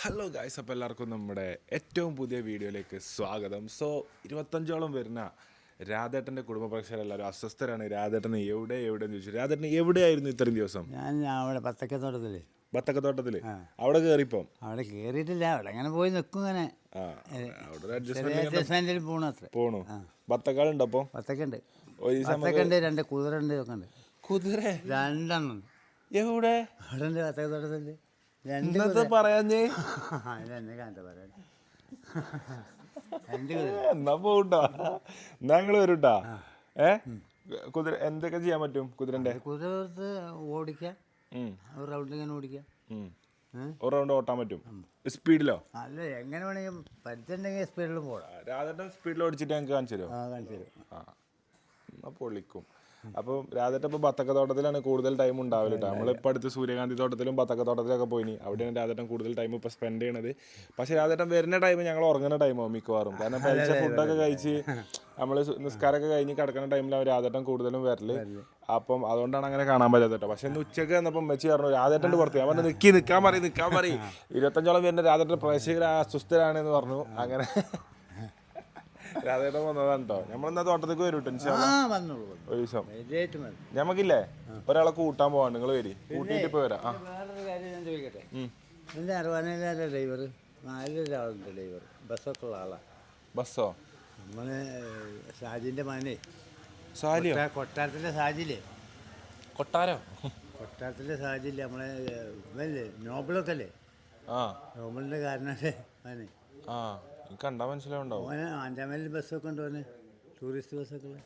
Hello guys, അപ്പോൾ എല്ലാവർക്കും നമ്മുടെ ഏറ്റവും പുതിയ വീഡിയോയിലേക്ക് സ്വാഗതം. 25ഓളം വരുന്ന രാധേട്ടൻ്റെ കുടുംബ പ്രേക്ഷകരെല്ലാവരും അസ്വസ്ഥരാണ്. രാധേട്ടന് എവിടെയെന്ന് ചോദിച്ചു. രാധേട്ടന് എവിടെയായിരുന്നു ഇത്രയും ദിവസം? ഞാൻ അവിടെ ബത്തക്കത്തോട്ടത്തിൽ അവിടെ കയറിപ്പം? അവിടെ കയറിയിട്ടില്ല, അവിടെ അങ്ങനെ പോയി നിൽക്കും. ഇങ്ങനെ അവിടെ അഡ്ജസ്റ്റ്മെന്റിൽ പോണു. ബത്തക്കാളുണ്ട് അപ്പോൾ? ബത്തക്കുണ്ട്, ബത്തക്കുണ്ട്, 2 കുതിരണ്ട് ഒക്കെ ഉണ്ട്. കുതിര 2 എവിടെ? അവിടെ ഉണ്ട് ബത്തക്കത്തോട്ടത്തിൽ. പറയാഞ്ഞേ എന്നെ കണ്ട പറയാൻ എന്നാ പോട്ടാ, ഞങ്ങൾ വരൂട്ടാ. കുതിര എന്തൊക്കെ ചെയ്യാൻ പറ്റും? കുതിരന്റെ കുതിര ഓടിക്കാം, ഒരു റൗണ്ട് ഇങ്ങനെ ഓടിക്കാം, ഒരു റൗണ്ട് ഓട്ടാൻ പറ്റും. സ്പീഡിലോ? അല്ല, എങ്ങനെ വേണമെങ്കിൽ പരിചയമുണ്ടെങ്കിൽ സ്പീഡിലും പോകാം. രാധേട്ടൻ സ്പീഡിൽ ഓടിച്ചിട്ട് ഞങ്ങൾക്ക് കാണിച്ചു തരുമോ? കാണിച്ചു തരും. എന്നാ പൊളിക്കും. അപ്പം രാധേട്ടൻ ഇപ്പോൾ ബത്തക്ക തോട്ടത്തിലാണ് കൂടുതൽ ടൈം ഉണ്ടാവില്ല കേട്ടോ. നമ്മളിപ്പോൾ അടുത്ത് സൂര്യകാന്തി തോട്ടത്തിലും ബത്തക്ക തോട്ടത്തിലൊക്കെ പോയിനി. അവിടെയാണ് രാധേട്ടൻ കൂടുതൽ ടൈം ഇപ്പോൾ സ്പെൻഡ് ചെയ്യണത്. പക്ഷേ രാധേട്ടൻ വരുന്ന ടൈം ഞങ്ങൾ ഉറങ്ങുന്ന ടൈമാവും മിക്കവാറും. കാരണം കഴിച്ച ഫുഡൊക്കെ കഴിച്ച് നമ്മൾ നിസ്കാരമൊക്കെ കഴിഞ്ഞ് കിടക്കുന്ന ടൈമിലാണ് രാധേട്ടൻ കൂടുതലും വരല്. അപ്പം അതുകൊണ്ടാണ് അങ്ങനെ കാണാൻ പറ്റാത്ത കേട്ടോ. പക്ഷേ ഇന്ന് ഉച്ചയ്ക്ക് വന്നപ്പോൾ മെച്ചി പറഞ്ഞു രാധേട്ടൻ്റെ പുറത്ത്. ഞാൻ പറഞ്ഞു നിൽക്കാൻ പറയും 25ഓളം വരുന്ന രാധേട്ടൻ പ്രേക്ഷകർ അസ്വസ്ഥരാണെന്ന് പറഞ്ഞു. അങ്ങനെ രാധേട്ടൻ വന്നതാണ് കേട്ടോ. നമ്മളെന്നാ തോട്ടത്തേക്ക് വരും കേട്ടോ ഒരു ദിവസം. ഞമ്മക്കില്ലേ ഒരാളെ കൂട്ടാൻ പോവാണ്, നിങ്ങൾ വരി, കൂട്ടിയിട്ട് ഇപ്പൊ വരാം. വേറൊരു കാര്യം ഞാൻ ചോദിക്കട്ടെ, എൻ്റെ 60,000 ഡ്രൈവർ, 4 ഒരാളുണ്ട് ഡ്രൈവർ, ബസ്സൊക്കെ ഉള്ള ആളാണ്. ബസ്സോ? നമ്മളെ ഷാജിൻ്റെ മകനെ, സാലിയോ? കൊട്ടാരത്തിലെ ഷാജില്ലേ? കൊട്ടാരത്തിലെ ഷാജില്ലേ, നമ്മളെ ഇവല്ലേ നോബിളൊക്കെ അല്ലേ? നോബിളിൻ്റെ കാരനാണ് അവന്. കണ്ടാ മനസ്സിലാവുണ്ടാവും. ഓന് 5ാം മൈലിൽ ബസ്സൊക്കെ ഉണ്ട്, ഓന് ടൂറിസ്റ്റ് ബസ്സൊക്കെ ഉള്ള.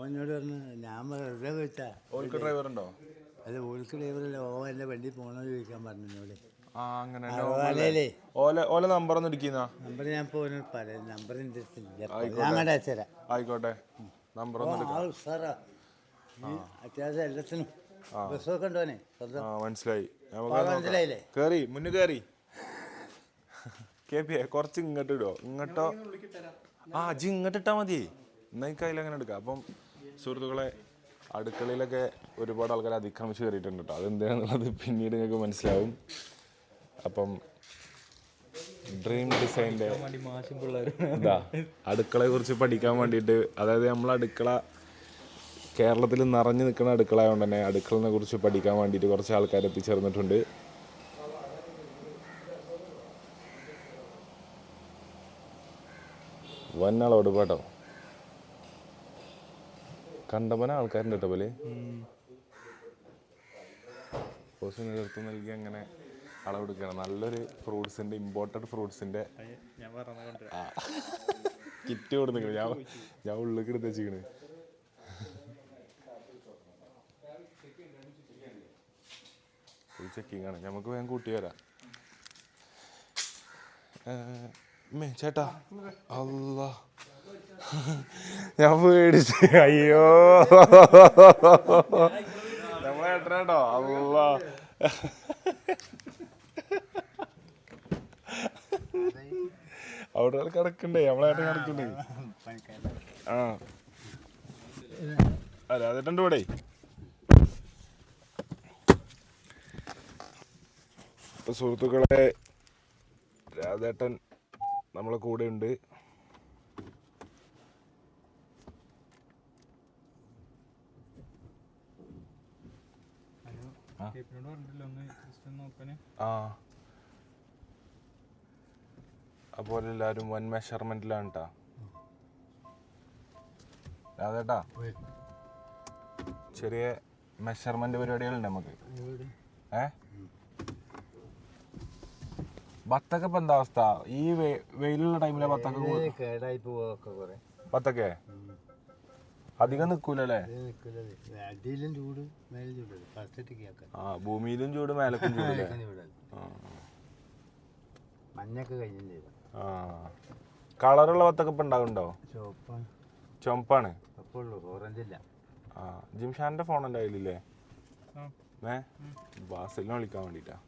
ഓനോട് പറഞ്ഞു, ഞാൻ വെറുതെ ചോദിച്ചാ ഓൾക്ക് ഡ്രൈവർ ഉണ്ടോ? അല്ല, ഓൾക്ക് ഡ്രൈവറല്ല, എൻ്റെ വണ്ടി പോകണമെന്ന് ചോദിക്കാൻ പറഞ്ഞു എന്നോട്. ഓല നമ്പർ ഒന്ന് ഇടിക്കുന്ന നമ്പർ ഞാൻ ഇപ്പോൾ ഓനോട് പറയാം. നമ്പർ എൻ്റെ അടുത്തില്ല, ഞാൻ കണ്ട അയച്ചുതരാം. ആയിക്കോട്ടെ, നമ്പർ സാറാ അത്യാവശ്യം എല്ലാത്തിനും ബസ്സൊക്കെ ഉണ്ടോനെ. മനസ്സിലായി, മനസ്സിലായില്ലേ? കേറി മുന്നിൽ കയറി കുറച്ച് ഇങ്ങോട്ട് ഇടുമോ? ഇങ്ങോട്ടോ? അജി ഇങ്ങോട്ട് ഇട്ടാൽ മതി, എന്നാൽ കയ്യിൽ അങ്ങനെ എടുക്കാം. അപ്പം സുഹൃത്തുക്കളെ, അടുക്കളയിലൊക്കെ ഒരുപാട് ആൾക്കാർ അതിക്രമിച്ച് കയറിയിട്ടുണ്ട് കേട്ടോ. അതെന്താണെന്നുള്ളത് പിന്നീട് നിങ്ങൾക്ക് മനസ്സിലാവും. അപ്പം ഡ്രീം ഡിസൈൻ്റെ അടുക്കളയെ കുറിച്ച് പഠിക്കാൻ വേണ്ടിയിട്ട്, അതായത് നമ്മൾ അടുക്കള കേരളത്തിൽ നിറഞ്ഞു നിൽക്കുന്ന അടുക്കള ആയതുകൊണ്ട് തന്നെ അടുക്കളനെ കുറിച്ച് പഠിക്കാൻ വേണ്ടിയിട്ട് കുറച്ച് ആൾക്കാർ എത്തിച്ചേർന്നിട്ടുണ്ട്. വന്നാളോട് പാട്ടോ, കണ്ടപ്പന ആൾക്കാരുണ്ട് കേട്ടോ. പോലെ ഹോസിന് ചേർത്ത് നൽകി അങ്ങനെ അളവെടുക്കണം. നല്ലൊരു ഫ്രൂട്ട്സിൻ്റെ, ഇമ്പോർട്ടഡ് ഫ്രൂട്ട്സിൻ്റെ കിറ്റ് കൊടുത്തിരിക്കണ്. ഞാൻ ഉള്ളിലേക്ക് എടുത്ത് വെച്ചിരിക്കണ്. ഫുൾ ചെക്കിങ് ആണ്. നമുക്ക് വേഗം കൂട്ടി വരാം. ചേട്ടാ, അല്ലാ, ഞാൻ പേടിച്ച്. അയ്യോ, നമ്മളെ ഏട്ടനാട്ടോ. അല്ലാ, അവിടെ കിടക്കണ്ടേ, നമ്മളെ ഏട്ടൻ കിടക്കണ്ടേ. രാധേട്ടൻ്റെ കൂടെ ഇപ്പൊ സുഹൃത്തുക്കളെ, രാധേട്ടൻ നമ്മളെ കൂടെ ഉണ്ട്. അപ്പോൾ എല്ലാവരും വൻ മെഷർമെന്റിലാണ് കേട്ടാ. രാധേട്ടാ, ചെറിയ മെഷർമെന്റ് പരിപാടികളുണ്ട് നമുക്ക്. ബത്തക്ക ഇപ്പൊ എന്താ അവസ്ഥ? ഈ വെയിലുള്ള ടൈമിലെ ബത്തക്ക കേടായി പോവൊക്കെ. ബത്തക്കേ അധികം നിക്കൂലല്ലേ? അടിയിലും ചൂട്, മേലും ചൂട്. ഭൂമിയിലും ചൂട്, മേലക്കും ചൂട്. മഞ്ഞൊക്കെ കഴിഞ്ഞില്ലേ? കളറുള്ള ബത്തക്ക ഇപ്പൊ ഉണ്ടാവുന്നുണ്ടോ? ചുവപ്പാണ്. ഓറഞ്ചില്ല. ജിംഷാന്റെ ഫോൺ എൻ്റെ കയ്യിലില്ലേ? ബാസിലിനെ വിളിക്കാൻ വേണ്ടിട്ടാ.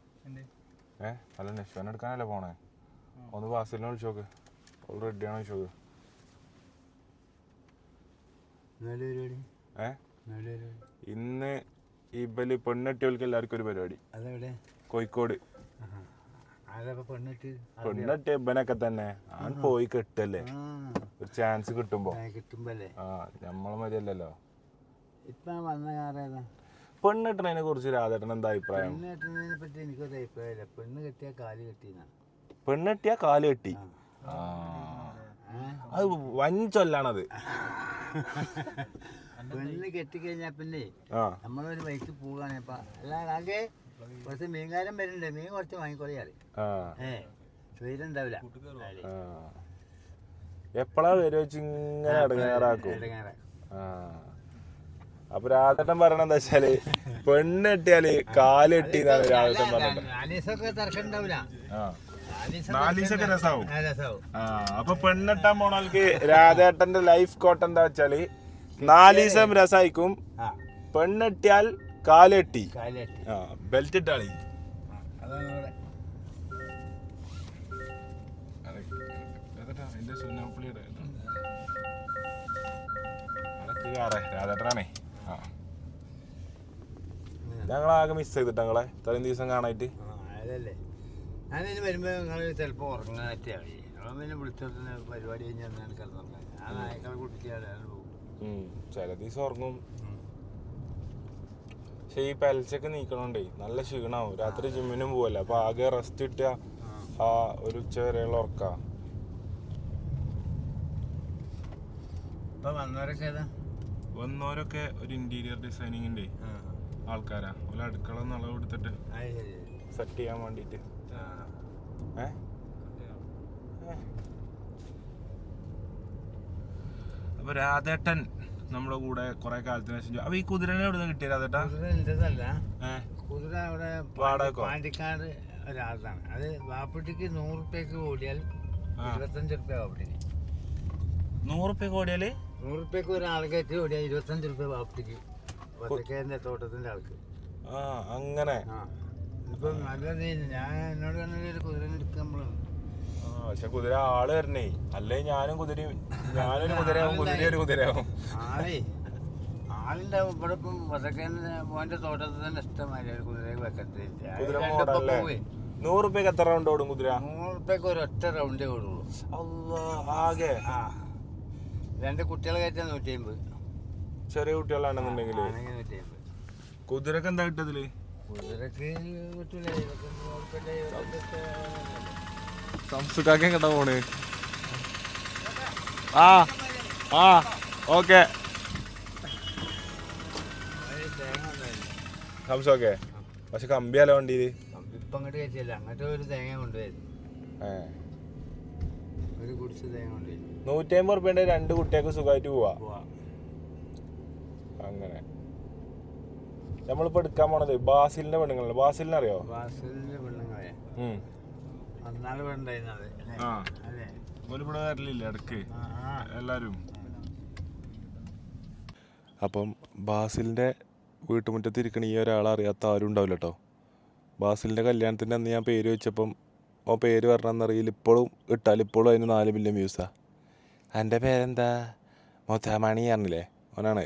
അല്ല, നെശ്വൻ എടുക്കാനല്ലേ പോണേ. ഒന്ന് ബാസിലിനെ വിളിച്ചോക്ക്, ഓൾ റെഡിയാണോ ചോക്ക്. ഇന്ന് ഈ പെണ്ണെട്ടിയവർക്ക് എല്ലാവർക്കും ഒരു പരിപാടി. കോഴിക്കോട് ആരപ്പോ പെണ്ണിട്ട് പെണ്ണിട്ട് ഇവനൊക്കെ തന്നെ അവൻ പോയി കെട്ടല്ലേ ഒരു ചാൻസ് കിട്ടുമ്പോ കിട്ടുമ്പല്ലേ ആ നമ്മളെ മതിയല്ലല്ലോ. ഇപ്പൊ വന്ന കാര്യം പെണ്ണിട്ടതിനെ കുറിച്ച് രാധേട്ടൻ എന്താ അഭിപ്രായം? പെണ്ണ് കെട്ടുന്നതിനെ പറ്റി എനിക്കൊരു അഭിപ്രായമില്ല. പെണ്ണ് കെട്ടിയ കാല് കെട്ടിയെന്നാണ്. പെണ്ണെട്ടിയാ കാല് കെട്ടി. ആ അത് വൻ ചൊല്ലാണത്. പെണ്ണ് കെട്ടിക്കഴിഞ്ഞാ പിന്നെ നമ്മളൊരു വഴിക്ക് പോവുകയാണ്. ഇപ്പൊ അല്ലാതെ കുറച്ച് മീൻകാരൻ വരുന്നുണ്ട്, മീൻ കുറച്ച് വാങ്ങിക്കൊള്ളിയാറ് സ്വൈരുണ്ടാവില്ല. എപ്പോഴാ വരും വെച്ച് ഇങ്ങനെ ഇടങ്ങാറാക്കും. അപ്പൊ രാധേട്ടൻ പറയണ എന്താ വെച്ചാല് പെണ്ണെട്ടിയാല് കാല് കെട്ടിന്നാണ് രാധേട്ടൻ പറഞ്ഞത്. 4 ദിവസമൊക്കെ തർക്കമുണ്ടാവില്ല. 4 ദിവസമൊക്കെ രസാവും. അപ്പൊ പെണ്ണെട്ടാൻ പോണവർക്ക് രാധേട്ടന്റെ ലൈഫ് കോട്ട് എന്താ വെച്ചാല് 4 ദിവസം രസായിക്കും, പെണ്ണെട്ടിയാൽ കാലെട്ടി. ബെൽറ്റ് ഇട്ടാളി. രാധേട്ടനാണേ. ഞങ്ങളാകെ മിസ് ചെയ്തിട്ട് ഞങ്ങളെ ഇത്രയും ദിവസം കാണായിട്ട്. അതല്ലേ ഞാനിത് വരുമ്പോ നിങ്ങള് ചിലപ്പോ ഉറങ്ങാറ്റാ പിന്നെ വിളിച്ചോട്ട് പരിപാടി കഴിഞ്ഞാൽ കിടന്നു. ആ നായക്കളെ കുട്ടിച്ചാൽ പോകും. ചില ദിവസം ഉറങ്ങും. പക്ഷെ ഈ പലിശക്ക് നീക്കണോണ്ടേ നല്ല ക്ഷീണാവും. രാത്രി ജിമ്മിനും പോവല്ലേ, അപ്പൊ ആകെ റെസ്റ്റ് കിട്ടുക ആ ഒരു ഉച്ച വരെയുള്ള ഉറക്ക. വന്നവരൊക്കെ ഒരു ഇന്റീരിയർ ഡിസൈനിങ്ങിന്റെ ആൾക്കാരാ. ഒരു അടുക്കള നിളവ് എടുത്തിട്ട് സെറ്റ് ചെയ്യാൻ വേണ്ടിട്ട്. അപ്പൊ രാധേട്ടൻ നമ്മുടെ കൂടെ കൊറേ കാലത്തിന് ശേഷം. അപ്പൊ ഈ കുതിരനെ എവിടെ കിട്ടിയ രാധേട്ടാ? കുതിര അവിടെ പാണ്ടിക്കാട് ഒരാളാണ്. അത് വാപ്പട്ടിക്ക് 100 റുപ്യക്ക് ഓടിയാൽ 25 റുപ്യ വാപ്പട്ടിക്ക്. 100 റുപ്യക്ക് ഓടിയാല് 100 റുപ്യക്ക് ഒരാൾക്കേക്ക് ഓടിയാൽ 25 റുപ്യ വാപ്പട്ടിക്ക്. പച്ചക്കറിന്റെ തോട്ടത്തിന്റെ ആൾക്ക്. അങ്ങനെ ഇപ്പൊ നല്ലത്. ഞാൻ എന്നോട് ഒരു കുതിര എടുക്കാൻ. പക്ഷെ കുതിര ആള് വരണേ, അല്ലേ ഞാനും കുതിരയും. ഞാനൊരു കുതിരയാവും, കുതിര ഒരു കുതിരയാവും. ആളുണ്ടാവും ഇവിടെ. ഇപ്പം പച്ചക്കറിന്റെ മോന്റെ തോട്ടത്തിൽ തന്നെ ഇഷ്ടമായി കുതിര വെക്കത്തില്ല. കുതിര മോഡല്ലേ? 100 റുപ്യക്ക് എത്ര റൗണ്ട് ഓടും കുതിര? 100 റുപ്യക്ക് ഒരൊറ്റ റൗണ്ടേ ഓടുള്ളൂ. ആകെ 2 കുട്ടികളെ കയറ്റാൻ 150. ചെറിയ കുട്ടികളാണെന്നുണ്ടെങ്കിൽ കുതിരക്ക് എന്താ കിട്ടതില്? കുതിരക്ക് കിട്ടൂല. സംസുക്കാക്ക കേട്ടാ പോണ്. ഓക്കെ സംസോക്കെ. പക്ഷെ കമ്പിയല്ല വണ്ടിയില്. ഇപ്പൊ അങ്ങോട്ട് കയറ്റിയല്ല, അങ്ങോട്ട് ഒരു തേങ്ങ കൊണ്ടുവരും. ഒരു കുടിച്ച് തേങ്ങ കൊണ്ടുവരും. 150 റുപ്യന്റെ 2 കുട്ടികൾക്ക് സുഖമായിട്ട് പോവാ. അങ്ങനെ നമ്മളിപ്പോ എടുക്കാൻ പോണത് ബാസിലിന്റെ പെണ്ണുങ്ങളാണ്. ബാസിലിനെ അറിയോ? ബാസിലിന്റെ പെണ്ണുങ്ങളെ ഇവിടെ വരലില്ല ഇടക്ക് എല്ലാരും. അപ്പം ബാസിലിന്റെ വീട്ടുമുറ്റത്ത് ഇരിക്കണ ഈ ഒരാളെ അറിയാത്ത ആരും ഉണ്ടാവില്ല കേട്ടോ. ബാസിലിന്റെ കല്യാണത്തിന്റെ അന്ന് ഞാൻ പേര് വെച്ചപ്പം ഓ പേര് പറഞ്ഞറിയില്ല. ഇപ്പോഴും ഇട്ടാൽ ഇപ്പോഴും അതിന് 4 മില്യൺ വ്യൂസാ. എൻ്റെ പേരെന്താ മൊത്താമണി പറഞ്ഞില്ലേ, ഓനാണ്.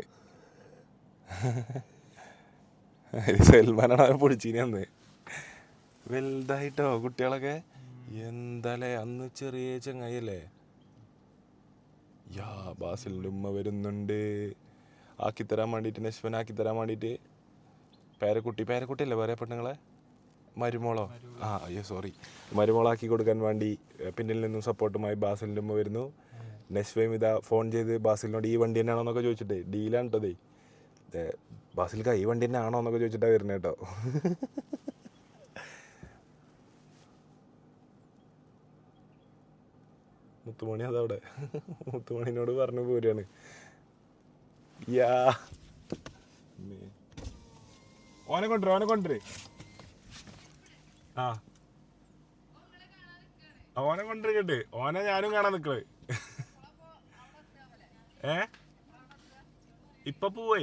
സൽമാനാണ് അവനെ പൊടിച്ചീനി അന്ന്. വലുതായിട്ടോ കുട്ടികളൊക്കെ. എന്താലേ അന്ന് ചെറിയ ചങ്ങായില്ലേ. ബാസിലിൻ്റെ ഉമ്മ വരുന്നുണ്ട് ആക്കിത്തരാൻ വേണ്ടിയിട്ട്. നശ്വൻ ആക്കിത്തരാൻ വേണ്ടിയിട്ട്. പേരക്കുട്ടിയല്ലേ പറയാ പെണ്ണുങ്ങളെ? മരുമോളോ? അയ്യോ സോറി, മരുമോളാക്കി കൊടുക്കാൻ വേണ്ടി പിന്നിൽ നിന്നും സപ്പോർട്ടുമായി ബാസിലിൻ്റെ ഉമ്മ വരുന്നു. നശ്വയും ഇതാ ഫോൺ ചെയ്ത് ബാസിലിനോട് ഈ വണ്ടി തന്നെയാണോ എന്നൊക്കെ ചോദിച്ചിട്ടേ. ഡീലാണ് കേട്ടതേ. ബാസിൽക്ക ഈ വണ്ടി തന്നെ ആണോ എന്നൊക്കെ ചോദിച്ചിട്ടാ വരുന്നത് കേട്ടോ. മുത്തുമണി അതവിടെ മുത്തുമണിനോട് പറഞ്ഞു പോരാണ്. ഓനെ കൊണ്ടുവരേ. ഓനെ കൊണ്ടിരിക്കട്ടെ. ഓനെ ഞാനും കാണാൻ നിക്കണേ. ഇപ്പൊ പോവേ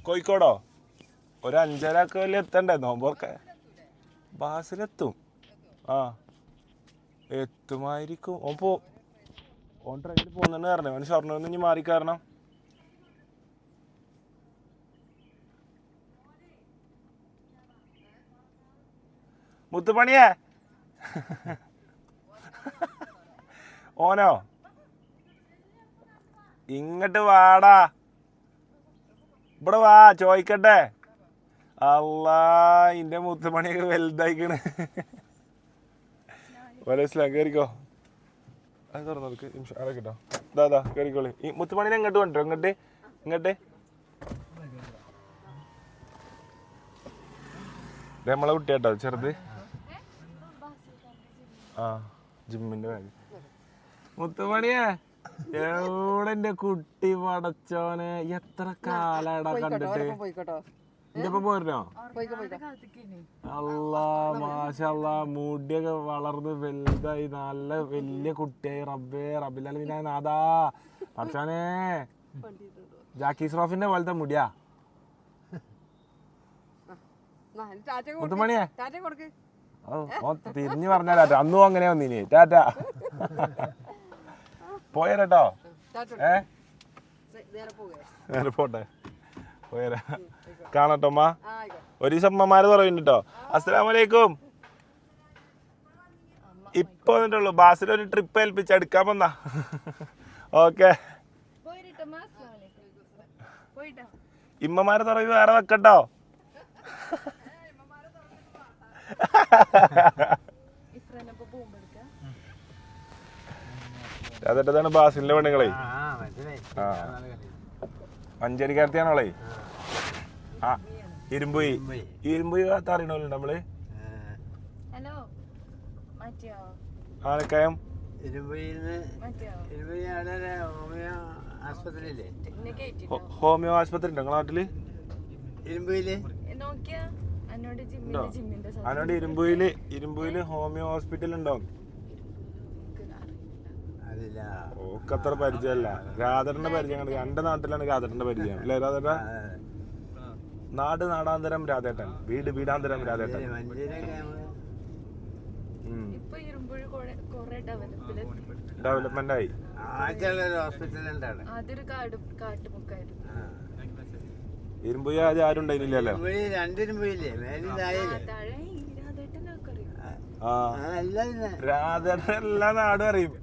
കോഴിക്കോടോ? ഒരു 5:30 എത്തണ്ടേ നോമ്പോർക്കെ? ബാസിലെത്തും. എത്തുമായിരിക്കും. ഓൻ ട്രെയിനിൽ പോകുന്നുണ്ട് പറഞ്ഞേ. ഓന് ഷൊർണൂരിൽ നിന്ന് മാറി കാരണം മുത്തുമണിയേ ഓനോ ഇങ്ങോട്ട് വാടാ, ഇവിടെ വാ ചോദിക്കട്ടെ. അല്ലാ ഇന്റെ മുത്തുമണിയൊക്കെ വലുതായിക്കണ്. വലസ്ലാം കയറിക്കോ, അത് തുറന്നു അവിടെ കിട്ടോ. ഇതാ കയറിക്കോളി. ഈ മുത്തുമണിനെ ഇങ്ങോട്ട് കൊണ്ടോ, ഇങ്ങോട്ട് ഇങ്ങോട്ട്. നമ്മളെ കുട്ടിയാട്ടോ ചെറുത്. ആ ജിമ്മിന്റെ ബാഗ്. മുത്തുമണിയെ എവിടെ എന്റെ കുട്ടി പടച്ചോനെ, എത്ര കാലാടാ കണ്ടിട്ട്. എന്റെ ഒപ്പം പോരണോ? അല്ലാ മാഷല്ലാ, മുടിയൊക്കെ വളർന്ന് വലുതായി നല്ല വലിയ കുട്ടിയായി. റബ്ബേ റബ്ബിലാ നാദാ പടച്ചോനെ, ജാക്കി ശ്രോഫിന്റെ പോലത്തെ മുടിയാ. മുത്തുമണിയെ തിരിഞ്ഞു പറഞ്ഞാ അന്നും അങ്ങനെ വന്നീനി. ടാറ്റ പോയരട്ടോ. നേരെ പോട്ടെ, പോയരാ. കാണട്ടോ അമ്മ, ഒരു ദിവസം അമ്മമാര് പറയുന്നുണ്ട് കേട്ടോ. അസ്സലാമലൈക്കും. ഇപ്പൊ വന്നിട്ടുള്ളൂ, ബാസിലൊരു ട്രിപ്പ് ഏൽപ്പിച്ച് എടുക്കാൻ വന്നാ. ഓക്കെ ഇമ്മമാരെ തുറവി വേറെ വെക്കട്ടോ. അതെട്ടാണ് ബാസിലിന്റെ പെണ്ണുങ്ങളെ. മഞ്ചേരിക്കാരത്തിയാണോളെ. ആ ഇരുമ്പുയി ഭാഗത്ത് അറിയണല്ലോ നമ്മള്. ആനക്കയം ഹോമിയോ ആശുപത്രി ഉണ്ടോ നിങ്ങളെ നാട്ടില്? അതിനോട് ഇരുമ്പുയില് ഹോമിയോ ഹോസ്പിറ്റൽ ഉണ്ടോ? ഓക്ക് അത്ര പരിചയമല്ല. രാധന്റെ പരിചയം കണ്ടത് എന്റെ നാട്ടിലാണ്. രാധന്റെ പരിചയം അല്ലേ രാധേട്ട? നാട് നാടാന്തരം രാധേട്ടൻ, വീട് വീടാന്തരം രാധേട്ടൻ. ഡെവലപ്മെന്റ് ആയി. ഇരുമ്പുയ ആരും ഉണ്ടായിരുന്നില്ലല്ലോ. രാധേട്ടൻ എല്ലാ നാടും അറിയും.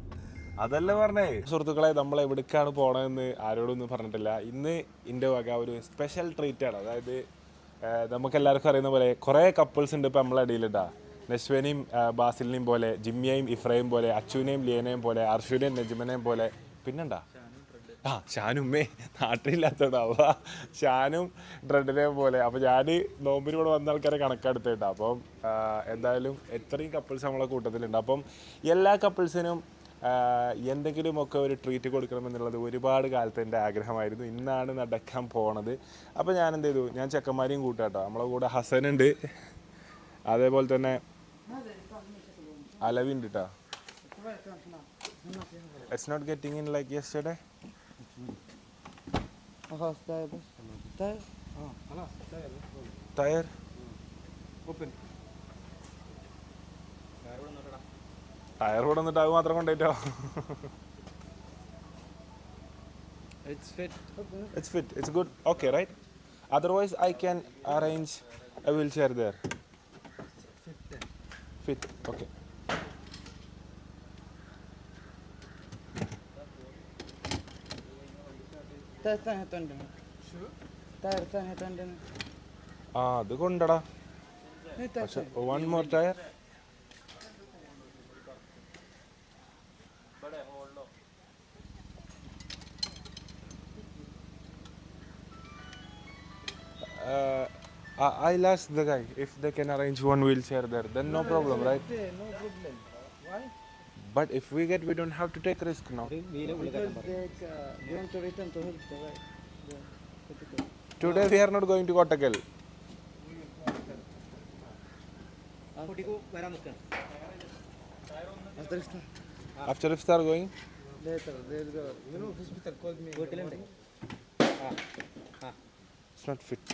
അതല്ല പറഞ്ഞേ സുഹൃത്തുക്കളെ, നമ്മൾ എവിടേക്കാണ് പോണതെന്ന് ആരോടൊന്നും പറഞ്ഞിട്ടില്ല. ഇന്ന് എൻ്റെ വക ഒരു സ്പെഷ്യൽ ട്രീറ്റ് ആണ്. അതായത് നമുക്കെല്ലാവർക്കും അറിയുന്ന പോലെ കുറേ കപ്പിൾസ് ഉണ്ട് ഇപ്പം നമ്മളെ ഇടയിലിട്ടാ. നശ്വനെയും ബാസിലിനെയും പോലെ, ജിമ്മിയെയും ഇഫ്രയും പോലെ, അച്ചുവിനെയും ലിയനെയും പോലെ, അർഷുവിനെയും നജ്മനെയും പോലെ, പിന്നെണ്ടാ ഷാനുമ്മേ നാട്ടിലില്ലാത്തതാവുക, ഷാനും ഡ്രെഡിനെയും പോലെ. അപ്പോൾ ഞാൻ നോമ്പിന് കൂടെ വന്ന ആൾക്കാരെ കണക്കെടുത്തിട്ടാ. അപ്പം എന്തായാലും എത്രയും കപ്പിൾസ് നമ്മളെ കൂട്ടത്തിലുണ്ട്. അപ്പം എല്ലാ കപ്പിൾസിനും എന്തെങ്കിലുമൊക്കെ ഒരു ട്രീറ്റ് കൊടുക്കണമെന്നുള്ളത് ഒരുപാട് കാലത്തെ എൻ്റെ ആഗ്രഹമായിരുന്നു. ഇന്നാണ് നടക്കാൻ പോണത്. അപ്പോൾ ഞാൻ എന്ത് ചെയ്തു, ഞാൻ ചെക്കന്മാരെയും കൂട്ടാട്ടോ. നമ്മളെ കൂടെ ഹസനുണ്ട്, അതേപോലെ തന്നെ അലവി ഉണ്ട് കേട്ടോ. It's not getting in like yesterday. Tyre tyre കൂടെ വന്നിട്ട് അത് മാത്രം കൊണ്ടുപോയിട്ടോ. It's fit. It's good. Okay, right? Otherwise, I can arrange a wheelchair there. Fit. Okay. അത് കൊണ്ടടാ. One more tire. I'll ask the guy if they can arrange one wheelchair there. Then no problem, right? No problem. Why? But if we get, we don't have to take risk now. Because they want to return to help the guy. Today we are not going to Kottakkal. After iftar going? Later, they'll go. You know, hospital called me. It's not fit.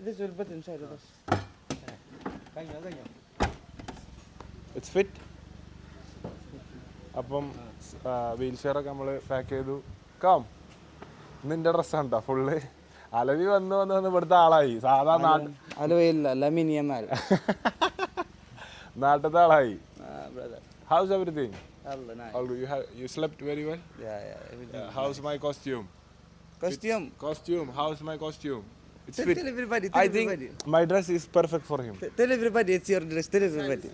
This will put inside of us. It's fit. അപ്പം wheel ചെയറൊക്കെ നമ്മൾ pack ചെയ്തു. Calm നിന്റെ ഡ്രസ്സാണ് കേട്ടോ full. Alavi വന്ന് ഇവിടുത്തെ ആളായി. സാധാരണ അലവയില്ല, ലമിനിയമാൽ. നാട്ടിലത്തെ ആളായി. Brother. How's everything? Allah, nice. All good. You slept very well? Yeah, everything. How's my costume? Costume. Costume. How's my costume? It's Tell fit. everybody. I think my dress is perfect for him. Tell everybody it's your dress. Tell everybody.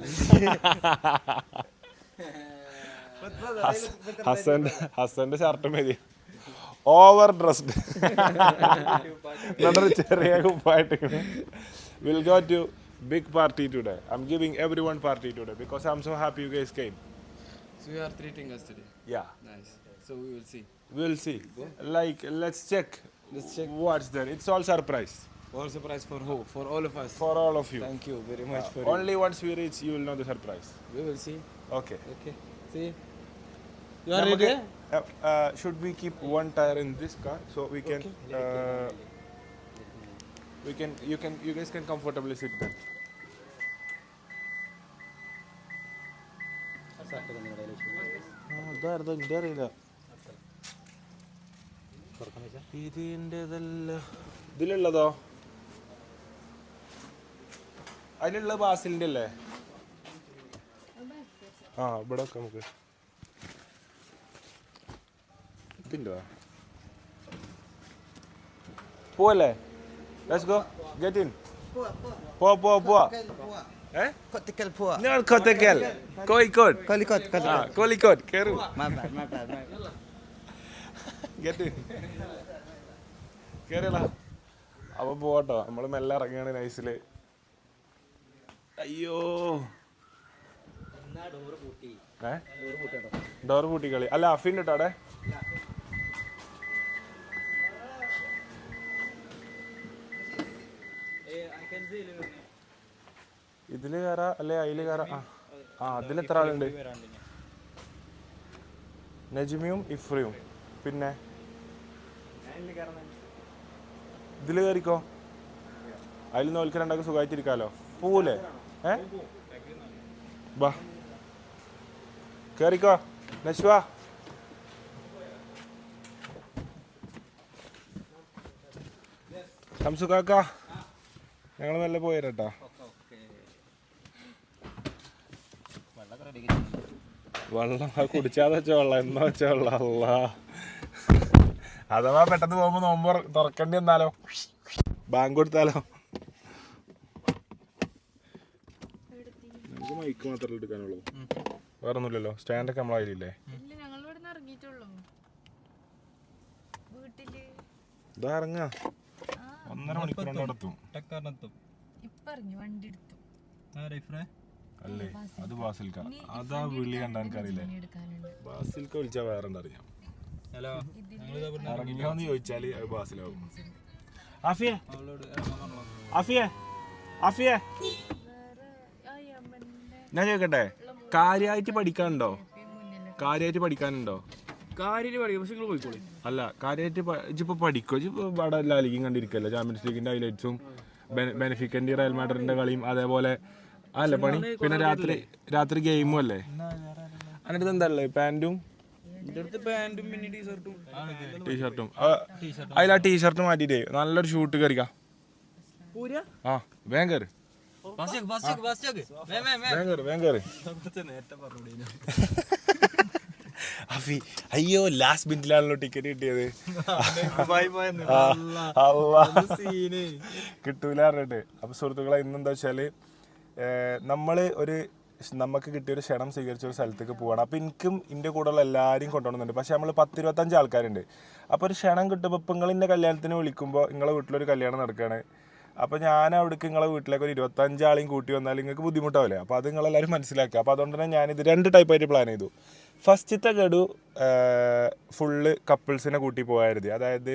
ഹസന്റെ shirt മതി. Overdressed. നല്ലൊരു ചെറിയ കുപ്പായിട്ട്. We'll go to big party today. I'm giving everyone party today because I'm so happy you guys came. So you are treating us today. Yeah. Nice. So we will see. We'll see. Like, let's check. Let's check. What's there? It's all surprise All surprise for who? For all of us. for all of you. Thank you very much for Only once we reach, you will know the surprise. it. We will see. Okay. Okay. See. You are ready? Should we keep one tire in this car so we can? You guys can comfortably sit there. ഇതിലുള്ളതോ? അതിലുള്ള ബാസിലിന്റെ അല്ലേ? ആ ഇവിടെ ഒക്കെ നമുക്ക് ഇതിൻ്റെ പോവല്ലേ? Let's go. Get in. പോവാ. Kotikal pua. ഞാൻ കൊത്തക്കൽ, കോഴിക്കോട്. Kolikot. ആ കോഴിക്കോട് കയറൂ. My bad. Get in. കയറിയടാ. അപ്പൊ പോട്ടോ. നമ്മൾ മെല്ലെ ഇറങ്ങിയാണ് നൈസില്. അയ്യോ ഡോർ പൂട്ടി കളി. അല്ല അഫിൻ ഇട്ടാടെ. ഇതില് കയറാ അല്ലെ അതില് കയറാ? ആ അതിലെത്ര ആളുണ്ട്? നജ്മിയും ഇഫ്രിയും. പിന്നെ ഇതില് കയറിക്കോ. അതിൽ നോൽക്ക് രണ്ടാൾക്ക് സുഖമായിട്ടിരിക്കാലോ. പോവൂലേ? ബാ കേറിക്കോ നശ്വ. ഹംസു കാക്ക ഞങ്ങൾ നല്ല പോയിരട്ടാ. വെള്ളം കുടിച്ചാതെ വെച്ച വെള്ളം എന്നാ വെച്ച വെള്ളം. അല്ല അഥവാ പെട്ടെന്ന് പോകുമ്പോ നോമ്പ് തുറക്കേണ്ടി വന്നാലോ? ബാങ്ക് കൊടുത്താലോ? നമുക്ക് മൈക്ക് മാത്രമല്ലേ എടുക്കാനുള്ളൂ, വേറെ ഒന്നുമില്ലല്ലോ. സ്റ്റാൻഡൊക്കെ നമ്മളതിലില്ലേ? ഇതാ ഇറങ്ങാ. 1.5 മണിക്കൂർ എത്തും അല്ലേ? അത് ബാസിൽക്ക. അതാ വിളി കണ്ടാ എനിക്കറിയില്ലേ? ബാസിൽക്ക വിളിച്ചാ വേറെ അറിയാം. ഇറങ്ങിയോന്ന് ചോദിച്ചാല് അത് ബാസിലാവും. ആഫിയെ ഞാൻ ചോദിക്കട്ടെ, കാര്യമായിട്ട് പഠിക്കാനുണ്ടോ? അല്ല കാര്യമായിട്ട് ഇപ്പൊ പഠിക്കോ? ഇപ്പൊ ഇവിടെ എല്ലാ ലീഗും കണ്ടിരിക്കല്ലോ, ചാമ്പ്യൻസ് ലീഗിന്റെ ഹൈലൈറ്റ്സും ബെനഫിക്കന്റെ റയൽ മാഡ്രിഡിന്റെ കളിയും അതേപോലെ അല്ല പണി. പിന്നെ രാത്രി ഗെയിമും അല്ലേ? അതിനടുത്ത് എന്താ ഉള്ളത്? പാന്റും ടീഷർട്ടും. അതിൽ ആ ടീഷർട്ട് മാറ്റിട്ടേ നല്ലൊരു ഷൂട്ട് കയറിക്കാം. ആ വേഗം കയറി. അഫി അയ്യോ ലാസ്റ്റ് മിനിറ്റിലാണല്ലോ ടിക്കറ്റ് കിട്ടിയത്. കിട്ടൂല പറഞ്ഞിട്ട്. അപ്പൊ സുഹൃത്തുക്കളെ ഇന്നെന്താ വെച്ചാല് നമുക്ക് കിട്ടിയൊരു ക്ഷണം സ്വീകരിച്ച ഒരു സ്ഥലത്തേക്ക് പോവാണ്. അപ്പോൾ എനിക്കും എൻ്റെ കൂടെയുള്ള എല്ലാവരും കൊണ്ടുപോകുന്നുണ്ട്. പക്ഷേ നമ്മൾ 10-25 ആൾക്കാരുണ്ട്. അപ്പോൾ ഒരു ക്ഷണം കിട്ടുമ്പോൾ ഇപ്പം നിങ്ങൾ എൻ്റെ കല്യാണത്തിന് വിളിക്കുമ്പോൾ നിങ്ങളെ വീട്ടിലൊരു കല്യാണം നടക്കുകയാണ്. അപ്പോൾ ഞാൻ അവിടേക്ക് നിങ്ങളെ വീട്ടിലേക്ക് ഒരു 25 ആളെയും കൂട്ടി വന്നാൽ നിങ്ങൾക്ക് ബുദ്ധിമുട്ടാവില്ലേ? അപ്പോൾ അത് നിങ്ങളെല്ലാവരും മനസ്സിലാക്കുക. അപ്പോൾ അതുകൊണ്ട് തന്നെ ഞാനിത് 2 ടൈപ്പായിട്ട് പ്ലാൻ ചെയ്തു. ഫസ്റ്റത്തെ ഗഡു ഫുള്ള് കപ്പിൾസിനെ കൂട്ടി പോയായിരുന്നു. അതായത്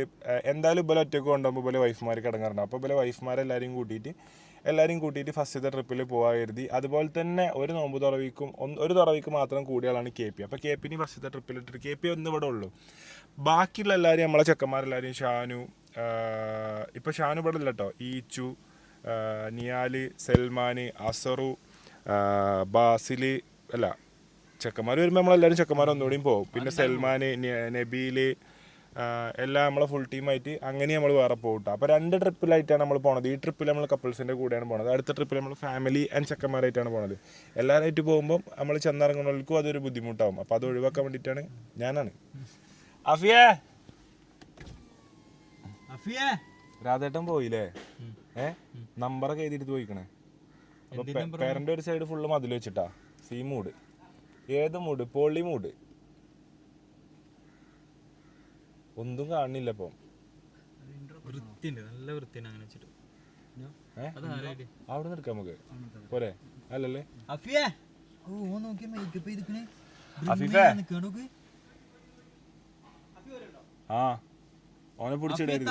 എന്തായാലും ഇപോലെ ഒറ്റയ്ക്ക് കൊണ്ടുപോകുമ്പോൾ പോലെ വൈഫ്മാർക്ക് ഇടങ്ങാറുണ്ട്. അപ്പോൾ പോലെ വൈഫ്മാരെല്ലാവരെയും കൂട്ടിയിട്ട് ഫസ്റ്റത്തെ ട്രിപ്പിൽ പോകാതിരുതി. അതുപോലെ തന്നെ ഒരു തുറവിക്ക് മാത്രം കൂടിയ ആളാണ് KP. അപ്പോൾ KPന് ഫസ്റ്റത്തെ ട്രിപ്പിലിട്ടിട്ട് KP ഒന്നും ഇവിടെ ഉള്ളൂ. ബാക്കിയുള്ള എല്ലാവരും നമ്മളെ ചെക്കന്മാരെല്ലാവരും ഷാനു, ഇപ്പോൾ ഷാനു ഇവിടെ ഇല്ല കേട്ടോ, ഈച്ചു, നിയാല്, സൽമാന്, അസറു, ബാസില് അല്ല ചെക്കന്മാർ വരുമ്പോൾ നമ്മളെല്ലാവരും ചെക്കന്മാർ ഒന്നുകൂടിയും പോകും. പിന്നെ സൽമാന്, നബീല്, എല്ലാം നമ്മളെ ഫുൾ ടീമായിട്ട് അങ്ങനെ നമ്മൾ വേറെ പോകട്ടെ. അപ്പോൾ 2 ട്രിപ്പിലായിട്ടാണ് നമ്മൾ പോണത്. ഈ ട്രിപ്പിൽ നമ്മൾ കപ്പിൾസിൻ്റെ കൂടെയാണ് പോണത്. അടുത്ത ട്രിപ്പിൽ നമ്മൾ ഫാമിലി ആൻഡ് ചെക്കന്മാരായിട്ടാണ് പോണത്. എല്ലാവരായിട്ട് പോകുമ്പോൾ നമ്മൾ ചെന്നിറങ്ങുന്നവർക്കും അതൊരു ബുദ്ധിമുട്ടാവും. അപ്പോൾ അത് ഒഴിവാക്കാൻ വേണ്ടിയിട്ടാണ് ഞാനാണ്. രാധേട്ടൻ പോയില്ലേ? നമ്പറൊക്കെ എഴുതിയിട്ട് പോയിക്കണേ. അപ്പോൾ പേരൻ്റെ ഒരു സൈഡ് ഫുള്ള് മതിൽ വെച്ചിട്ടാ. സി മൂഡ്, ഏത് മൂഡ്? പൊളി മൂഡ്. ഒന്നും കാണുന്നില്ല ഇപ്പം. അവിടെ നിന്ന് എടുക്കാം നമുക്ക് പോരെ? അല്ലല്ലേ അഫീഫേ, ആ ഓനെ പിടിച്ചിടരുത്.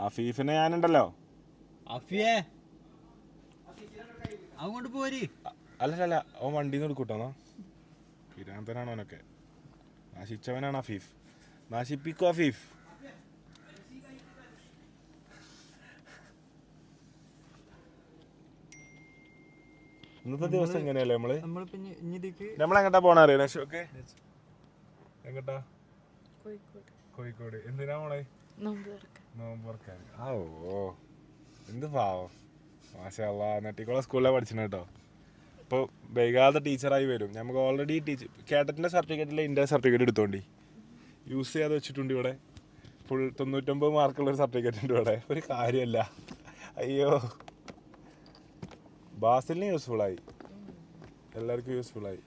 അഫീഫിനെ ഞാനുണ്ടല്ലോ. അല്ലല്ല അവൻ വണ്ടിന്ന് എടുക്കൂട്ടോ. പിരാന്തനാണ് അവനൊക്കെ. നാശിച്ചവനാണ് അഫീഫ്. നാശിപ്പിക്കോ അഫീഫ്. ഇന്നത്തെ ദിവസം എങ്ങനെയല്ലേ നമ്മളെങ്ങട്ടാ പോണ അറിയാം? നെഷോക്കെ എങ്ങട്ടാ? കോഴിക്കോട്. എന്തിനാ പോണേ? നോമ്പ് തുറക്കാൻ. ഓ എന്ത് പാവം. മാഷാ അല്ലാഹ്. നെട്ടിക്കോളെ സ്കൂളിലാണ് പഠിച്ചത് കേട്ടോ. ഇപ്പോൾ വൈകാതെ ടീച്ചറായി വരും. നമുക്ക് ഓൾറെഡി കേട്ടറ്റിൻ്റെ സർട്ടിഫിക്കറ്റിലെ ഇന്ത്യ സർട്ടിഫിക്കറ്റ് എടുത്തോണ്ടി യൂസ് ചെയ്യാതെ വെച്ചിട്ടുണ്ട് ഇവിടെ. ഫുൾ 99 മാർക്കുള്ളൊരു സർട്ടിഫിക്കറ്റ് ഉണ്ട് ഇവിടെ. ഒരു കാര്യമല്ല. അയ്യോ, ബാസിലിന് യൂസ്ഫുള്ളായി, എല്ലാവർക്കും യൂസ്ഫുള്ളായി.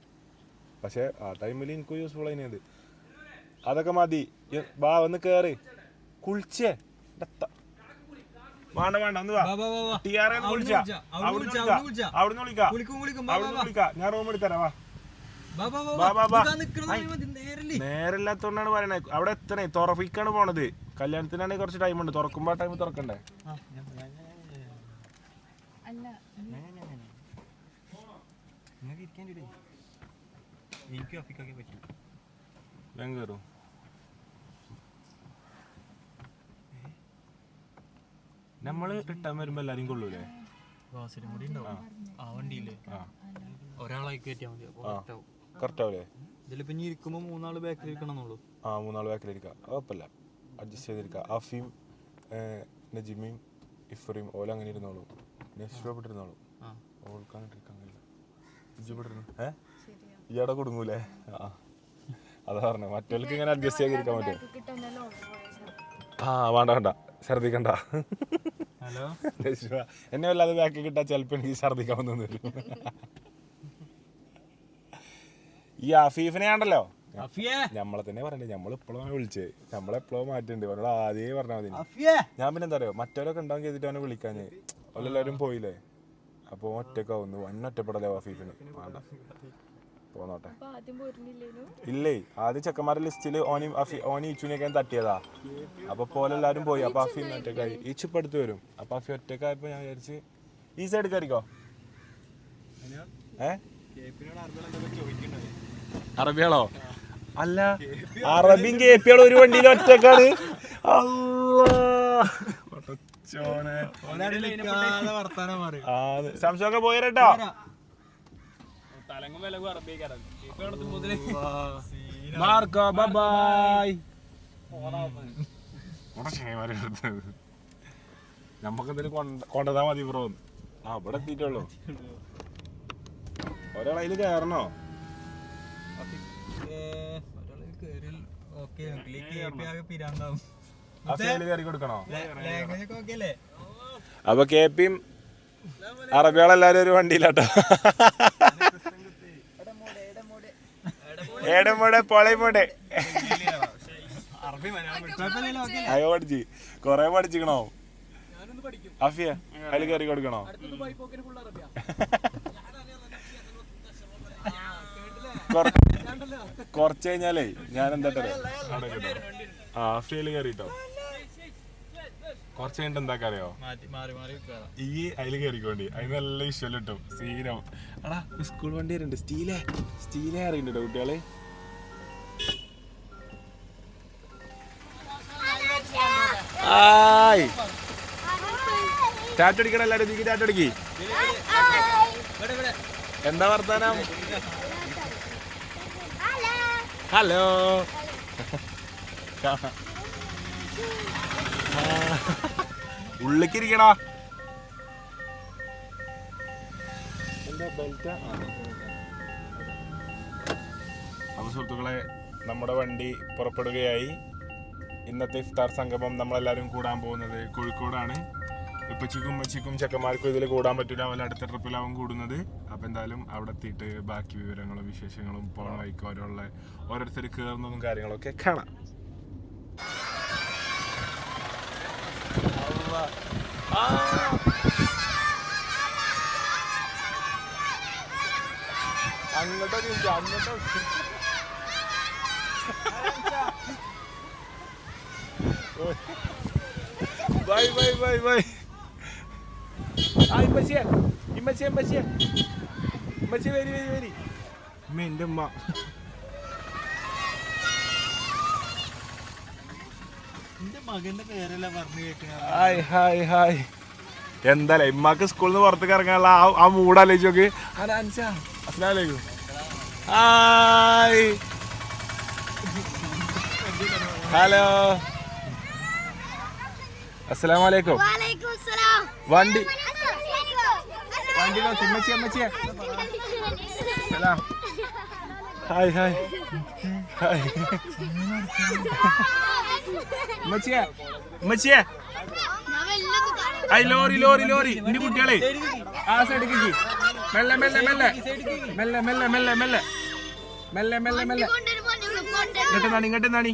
പക്ഷേ ആ ടൈമിൽ എനിക്കും യൂസ്ഫുള്ളായി. അത് അതൊക്കെ മതി. വാ ഒന്ന് കയറി കുളിച്ചേ. വേണ്ട ഒന്ന് വാ. അവിടുന്ന് വിളിക്കാം. ഞാൻ റൂം എടുത്തരാ. വാ. നേരല്ലാത്തോണ്ടാണ് പറയണത്. അവിടെ എത്തണേ. തുറപ്പിക്കാണ് പോണത്. കല്യാണത്തിനാണെങ്കിൽ കുറച്ച് ടൈം ഉണ്ട്. തുറക്കുമ്പോ ടൈം തുറക്കണ്ടേ? കയറും. നമ്മള് റിട്ടേൺ വരുമ്പോ എല്ലാരും കൊള്ളൂലേ? കറക്റ്റ് ആവൂലേ? ഇരിക്കുമ്പോ 3 ആള് ബാക്കിലിരിക്കണമെന്നുള്ളൂ. 3 ആള് ബാക്കിലിരിക്കാം. കുഴപ്പമില്ല, അഡ്ജസ്റ്റ് ചെയ്തിരിക്കാം. അഫീം, നജിമയും ഇഫ്രീം ഓല അങ്ങനെ ഇരുന്നോളൂ. നെഷ്വപ്പെട്ടിരുന്നോളൂ. ഓൾക്കാണ്ടിരിക്കാൻ കഴിയില്ല. ഇയാടെ കൊടുങ്ങൂലേ? അതാ പറഞ്ഞ മറ്റവർക്ക് ഇങ്ങനെ അഡ്ജസ്റ്റ് ചെയ്തിരിക്കാൻ പറ്റും. വേണ്ട ഛർദിക്കണ്ട. എന്നെ വല്ലാതെ ബാക്കി കിട്ടാൻ ചിലപ്പോൾ എനിക്ക് ഛർദിക്കാൻ വന്നു വരും. ഈ അഫീഫിനെ ആണ്ടല്ലോ നമ്മളെ തന്നെ പറയണ്ടേ. നമ്മളിപ്പോഴും വിളിച്ചേ, നമ്മളെപ്പോഴും മാറ്റുണ്ട്. അവനോട് ആദ്യമേ പറഞ്ഞാൽ മതി. ഞാൻ പിന്നെ എന്താ പറയുക, മറ്റവരൊക്കെ ഉണ്ടാവും ചെയ്തിട്ട് അവനെ വിളിക്കാഞ്ഞ്. അവരെല്ലാവരും പോയില്ലേ? അപ്പോൾ ഒറ്റക്കാവുന്നു. ഒറ്റപ്പെടലേ അഫീഫിന്. വേണ്ട, പോന്നോട്ടെ. ഇല്ലേ, ആദ്യം ചെക്കന്മാരുടെ ലിസ്റ്റിൽ ഓനി ഇച്ചുനെയൊക്കെ തട്ടിയതാ. അപ്പൊ പോലെ എല്ലാവരും പോയി. അപ്പൊ അഫീൻ ഒറ്റക്കായി. ഈച്ചിപ്പ് അടുത്ത് വരും. അപ്പൊ അഫി ഒറ്റക്കായപ്പോ ഞാൻ വിചാരിച്ച് ഈ സൈഡ് കയറിക്കോ. അറബിയാളോ? അല്ല, അറബിയും കേപ്പിയാളും ഒരു വണ്ടിയിൽ ഒറ്റക്കാണ്. സംശയമൊക്കെ പോയിരട്ടോ. Marco bye. നമുക്കെന്തെങ്കിലും കൊണ്ടതാ മതി ബ്രോ. ഇവിടെ എത്തിയിട്ടുള്ളൂ. ഒരാളതിൽ കയറണോ? കയറി കൊടുക്കണോ? അപ്പൊ കേപ്പിയും അറബികളെല്ലാരും ഒരു വണ്ടിയിലാട്ടോ. ഏടമോടെ പൊളയമോടെ അയ്യോ പഠിച്ച് കൊറേ പഠിച്ചിക്കണോ? അഫിയ അതിൽ കയറി കൊടുക്കണോ? കുറച്ച് കഴിഞ്ഞാലേ ഞാൻ എന്താ അഫിയയില് കയറിട്ടോ. കുറച്ച് കഴിഞ്ഞിട്ട് എന്താ അറിയോ, ഈ അതിൽ കയറിക്കോണ്ടി. അതിന് നല്ല ഇഷ്ടം കിട്ടും. സീനം അടാ സ്കൂൾ വണ്ടി വരുന്നുണ്ട്. സ്റ്റീലേ അറിയണ്ടോ കുട്ടികള്? ടാറ്റടിക്കണം എല്ലാരും. നീക്ക് ടാറ്റടിക്ക്. എന്താ വർത്താനം? ഹലോ. ഉള്ളിക്കിരിക്കടാ. അപ്പൊ സുഹൃത്തുക്കളെ, നമ്മുടെ വണ്ടി പുറപ്പെടുകയായി. ഇന്നത്തെ ഇഫ്താർ സംഗമം നമ്മളെല്ലാവരും കൂടാൻ പോകുന്നത് കോഴിക്കോടാണ്. ഇപ്പച്ചിക്കും ഉമ്മച്ചിക്കും ചെക്കന്മാർക്കും ഇതിൽ കൂടാൻ പറ്റില്ല, അവൻ അടുത്ത ട്രിപ്പിലാവും കൂടുന്നത്. അപ്പം എന്തായാലും അവിടെ എത്തിയിട്ട് ബാക്കി വിവരങ്ങളും വിശേഷങ്ങളും പോണ വഴിക്ക് ഓരോരുത്തർ കയറുന്നതും കാര്യങ്ങളൊക്കെ കാണാം. അങ്ങോട്ടോ അങ്ങോട്ടോ. Bye bye bye bye. ഇമ്മച്ചിയെ ഇമ്മച്ചിയെ ഇമ്മച്ചിയെ ഇമ്മച്ചി വരി വരി വരി. എൻ്റെ ഉമ്മ. എന്റെ മകന്റെ പേരല്ല പറഞ്ഞു കേൾക്കണ. Hi hi hi. എന്തായാലും ഇമ്മക്ക് സ്കൂളിൽ നിന്ന് പുറത്തേക്ക് ഇറങ്ങാനുള്ള ആ മൂഡ് ആലോചിച്ച് നോക്ക്. അസ്സലാമലൈക്കും. ഹായ് ഹലോ അസ്സലാമലൈക്കും. വണ്ടി ഇമ്മച്ചിയെ സലാം. Hi hi hi. ഉമ്മച്ചിയെ ലോറി ലോറി ലോറി. ഇനി കുട്ടികളെ ആ സൈഡിക്ക് മെല്ലെ മെല്ലെ മെല്ലെ മെല്ലെ മെല്ലെ മെല്ലെ മെല്ലെ മെല്ലെ മെല്ലെ മെല്ലെ. ഇങ്ങോട്ട് നാണി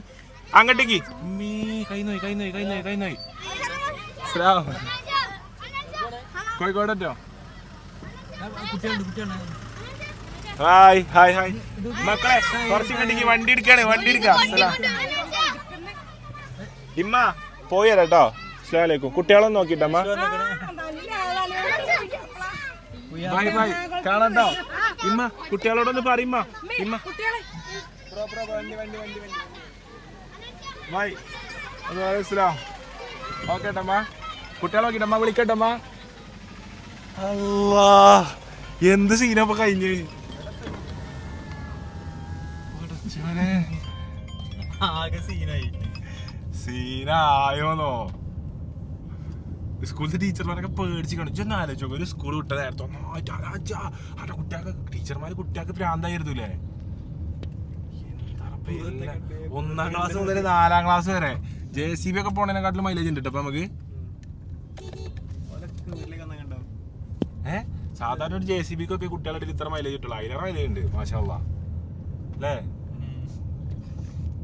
അങ്ങോട്ടേക്ക്. കൈ നോയി. കോഴിക്കോടോ? Hi hi hi. മക്കളെ കുറച്ച് ഇങ്ങോട്ടേക്ക് വണ്ടി എടുക്കാം. ഇമ്മ പോയി കേട്ടോ. അസ്സലാമലൈക്കും. കുട്ടികളൊന്നും നോക്കിട്ടമ്മ. Bye bye. കാണാട്ടോ ഇമ്മ. കുട്ടികളോടൊന്ന് പറയമ്മ. ഇമ്മ ബൈ. ഓക്കെ ഏട്ടമ്മ. കുട്ടികളെ നോക്കിട്ടമ്മ. വിളിക്കട്ടമ്മ. അല്ലാ എന്ത് സീനപ്പൊ കഴിഞ്ഞ്. ആകെ സീനായോന്നോ. സ്കൂളിലത്തെ ടീച്ചർമാരൊക്കെ പേടിച്ച് കാണിച്ചു. ആലോചിച്ചോ, ഒരു സ്കൂൾ വിട്ട നേരത്തെ ഒന്നായിട്ട് കുട്ടികൾക്ക് കുട്ടികൾക്ക് പ്രാന്തായിരുന്നില്ലേ. ഒന്നാം ക്ലാസ് മുതൽ 4ാം ക്ലാസ് വരെ JCB ഒക്കെ പോണേനെക്കാട്ടിലും മൈലേജ് ഉണ്ട് ഇപ്പൊ നമുക്ക്. സാധാരണ ഒരു JCBക്കൊക്കെ കുട്ടികളുടെ ഇത്ര മൈലേജ് കിട്ടുള്ളൂ. അതിലേറെ മൈലേജ് ഉണ്ട് മാഷാ അല്ലാഹ് അല്ലേ.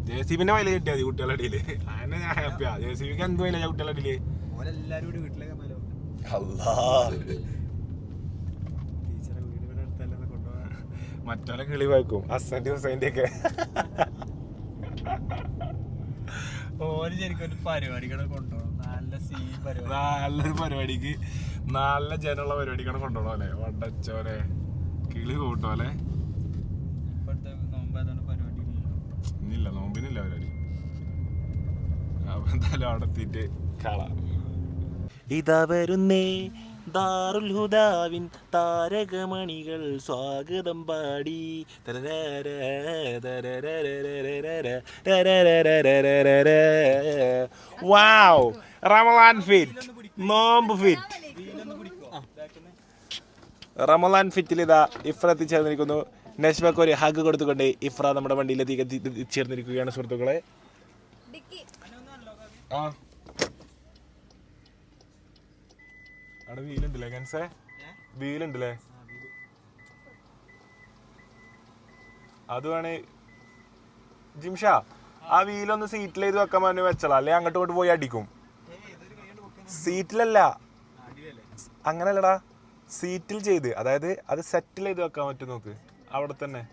JCBന്റെ മൈലേജ് കിട്ടിയാൽ മതി കുട്ടികളുടെ ഇടയില്. അങ്ങനെ ഞാൻ ഹാപ്പിയാ. JCBക്ക് എന്ത് മൈലേജാ കുട്ടികളുടെ ഇടയില്. മറ്റോലെ കിളി വായിക്കും അസന്റ് ഹുസൈൻ്റെ ഒക്കെ. നല്ലൊരു പരിപാടിക്ക് നല്ല ജനമുള്ള പരിപാടിക്കാണ് കൊണ്ടുപോകണം അല്ലേ. വണ്ടച്ചോലെ കിളി കൂട്ടോ അല്ലേ. ഇന്നില്ല, നോമ്പിനില്ല പരിപാടി. അപ്പൊ എന്തായാലും അവിടെ എത്തിയിട്ട് കാണാം. ഇതാ വരുന്നേ ദാറുൽ ഹുദാവിൻ താരകമണികൾ സ്വാഗതം പാടി. വാവ്, റമളാൻ ഫിറ്റ്, നോമ്പ് ഫിറ്റ്. റമളാൻ ഫിറ്റിൽ ഇതാ ഇഫ്ര എത്തിച്ചേർന്നിരിക്കുന്നു. നഷ്മക്ക് ഒരു ഹഗ് കൊടുത്തുകൊണ്ട് ഇഫ്ര നമ്മുടെ വണ്ടിയിലെത്തി ചേർന്നിരിക്കുകയാണ് സുഹൃത്തുക്കളെ. ആ അവിടെ വീലുണ്ടല്ലേ കൻസേ, വീലുണ്ടല്ലേ. അത് വേണേ ജിംഷാ ആ വീലൊന്ന് സീറ്റിൽ ചെയ്ത് വെക്കാൻ പറഞ്ഞു വെച്ചളാ, അല്ലെ അങ്ങോട്ട് ഇങ്ങോട്ട് പോയി അടിക്കും. സീറ്റിലല്ല, അങ്ങനല്ലടാ, സീറ്റിൽ ചെയ്ത്, അതായത് അത് സെറ്റിൽ ചെയ്ത് വെക്കാൻ പറ്റും. നോക്ക് അവിടെ തന്നെ.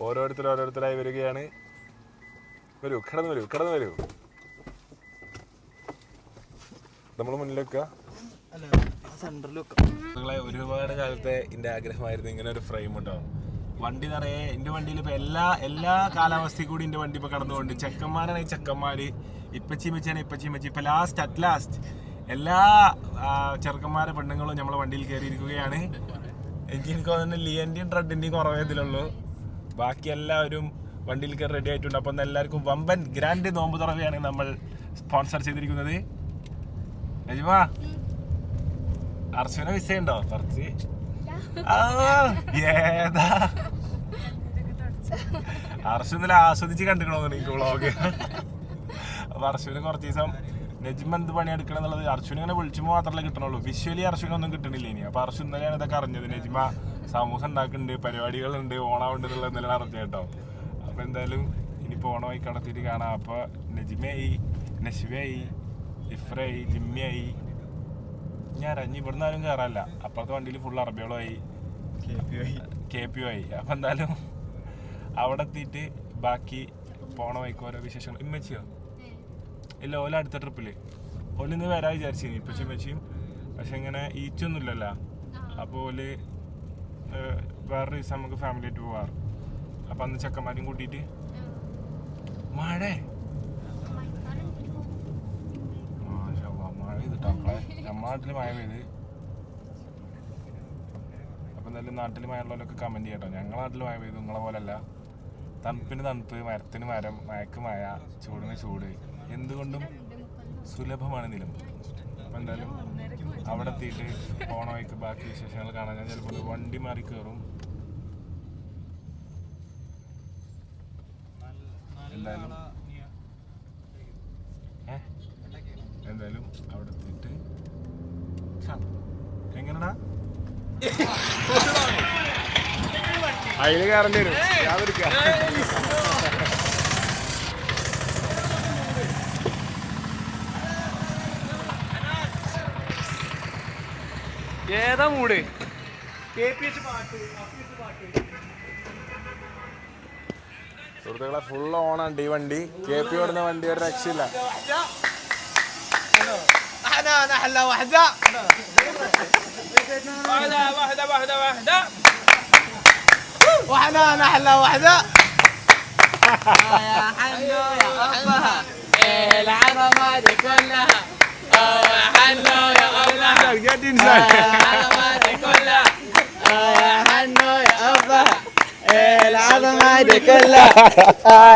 ഓരോരുത്തരായി വരികയാണ്. വരൂ, കിടന്നു വരൂ. നമ്മൾ മുന്നിൽ നിങ്ങളെ ഒരുപാട് കാലത്തെ എൻ്റെ ആഗ്രഹമായിരുന്നു ഇങ്ങനെ ഒരു ഫ്രെയിം ഉണ്ടാവും. വണ്ടി നിറയെ എൻ്റെ വണ്ടിയിൽ ഇപ്പൊ എല്ലാ കാലാവസ്ഥയിൽ കൂടി എൻ്റെ വണ്ടി ഇപ്പൊ കടന്നുകൊണ്ട് ചെക്കന്മാരാണ് ചെക്കന്മാര്, ഇപ്പച്ചിമച്ചാണ് ഇപ്പച്ചിമച്ചി. ഇപ്പൊ ലാസ്റ്റ് എല്ലാ ചെറുക്കന്മാരെ പെണ്ണുങ്ങളും നമ്മളെ വണ്ടിയിൽ കയറിയിരിക്കുകയാണ്. എനിക്ക് തോന്നുന്നു ലിയന്റെയും ട്രെഡിന്റെയും കുറവേ ഇതിലുള്ളൂ. ബാക്കി എല്ലാവരും വണ്ടിയിൽ കയറി റെഡി ആയിട്ടുണ്ട്. അപ്പം എല്ലാവർക്കും വമ്പൻ ഗ്രാൻഡ് നോമ്പ് തുറവയാണ് നമ്മൾ സ്പോൺസർ ചെയ്തിരിക്കുന്നത്. നജ്മ, അർശുന വിസയുണ്ടോ കുറച്ച്? ഏതാ അർശു ഇന്നലെ ആസ്വദിച്ച് കണ്ടിക്കണോ എനിക്ക് വ്ളോഗ്. അപ്പൊ അർശുവിന് കുറച്ച് ദിവസം നജ്മ എന്ത് പണി എടുക്കണം എന്നുള്ളത് അർശുവിന് ഇങ്ങനെ വിളിച്ചുമ്പോൾ മാത്രമേ കിട്ടണുള്ളൂ. വിഷ്വലി അർശുവിനൊന്നും കിട്ടണില്ല ഇനി. അപ്പൊ അർശു ഇന്നലെയാണ് ഇതൊക്കെ അറിഞ്ഞത്. നജ്മ സമൂസ ഉണ്ടാക്കുന്നുണ്ട്, പരിപാടികളുണ്ട്, ഓണമുണ്ട് എന്നുള്ളത് ഇന്നലെ അറിഞ്ഞ കേട്ടോ. അപ്പൊ എന്തായാലും ഇനിയിപ്പോൾ ഓണമായി കടത്തിയിട്ട് കാണാം. അപ്പൊ നജ്മയായി, നശ്വയായി, ഇഫ്രയായി, ജിമ്മിയായി, ഞാൻ ഇനി ഇവിടുന്ന് ആരും കയറാല്ല. അപ്പുറത്തെ വണ്ടിയിൽ ഫുൾ അറബികളായി, KPU ആയി. അപ്പൊ എന്തായാലും അവിടെ എത്തിയിട്ട് ബാക്കി പോണ വൈക്ക് ഓരോ വിശേഷങ്ങൾ. ഇമ്മച്ചിയോ ഇല്ല, ഓല അടുത്ത ട്രിപ്പില് ഓലിന്ന് വരാൻ വിചാരിച്ചിരുന്നു ഇപ്പച്ചും ഇമ്മച്ചിയും. പക്ഷെ ഇങ്ങനെ ഈച്ചൊന്നുമില്ലല്ലോ. അപ്പോൾ ഓല് വേറെ ദിവസം നമുക്ക് ഫാമിലി ആയിട്ട് പോവാറ്. അപ്പൊ അന്ന് ചെക്കന്മാരും കൂട്ടിയിട്ട് മഴ പെയ്തിട്ടോ നമ്മുടെ നാട്ടിൽ മഴ പെയ്ത്. അപ്പൊ എന്തായാലും നാട്ടിൽ മഴയുള്ളവരൊക്കെ കമന്റ് ചെയ്യട്ടോ. ഞങ്ങളുടെ നാട്ടിൽ മഴ പെയ്തു, നിങ്ങളെ പോലല്ല. തണുപ്പിന് തണുപ്പ്, മരത്തിന് മരം, മഴക്ക് മഴ, ചൂടിന് ചൂട്, എന്തുകൊണ്ടും സുലഭമാണ് നിലം. അപ്പം എന്തായാലും അവിടെ എത്തിയിട്ട് പോണ വഴിക്ക് ബാക്കി വിശേഷങ്ങൾ കാണാൻ ഞാൻ ചിലപ്പോൾ വണ്ടി മാറി കയറും. എന്തായാലും എന്തായാലും അവിടെ എത്തിയിട്ട് എങ്ങനെടാ അതില് കയറേണ്ടി വരും. ഏതാ മൂട്? സുഹൃത്തുക്കളെ ഫുൾ ഓണുണ്ട് ഈ വണ്ടി. KPU ഓടുന്ന വണ്ടി ഒരു രക്ഷയില്ല. Get inside. يا حنو يا أبا العظمة دي كلها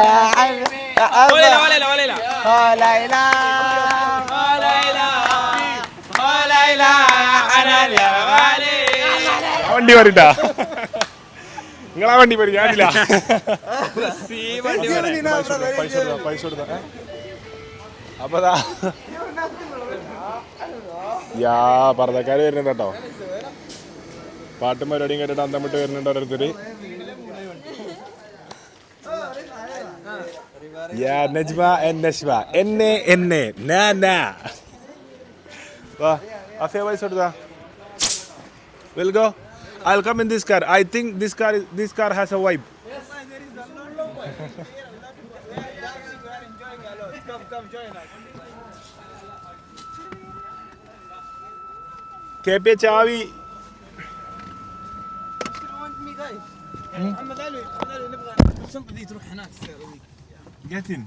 يا حنو يا أبا وليلة وليلة وليلة وليلة وليلة حنان يا غالي. വണ്ടി വരട്ടാ, നിങ്ങളാ വണ്ടി വരും, ഞാനില്ല. പൈസ കൊടുത്ത അപ്പൊ യാ പർദ്ദക്കാര് വരുന്നുണ്ട് കേട്ടോ. പാട്ടും പരിപാടിയും കേട്ടിട്ട് അന്തം വിട്ട് വരുന്നുണ്ട് ഓരോരുത്തര്. യാ നജ്മ എൻ നശ്വ എന്നെ നാ വാ അഫിയ പൈസ കൊടുത്താ. We'll go. I'll come in this car. I think this car has a vibe. KPU ചാവി. Get in.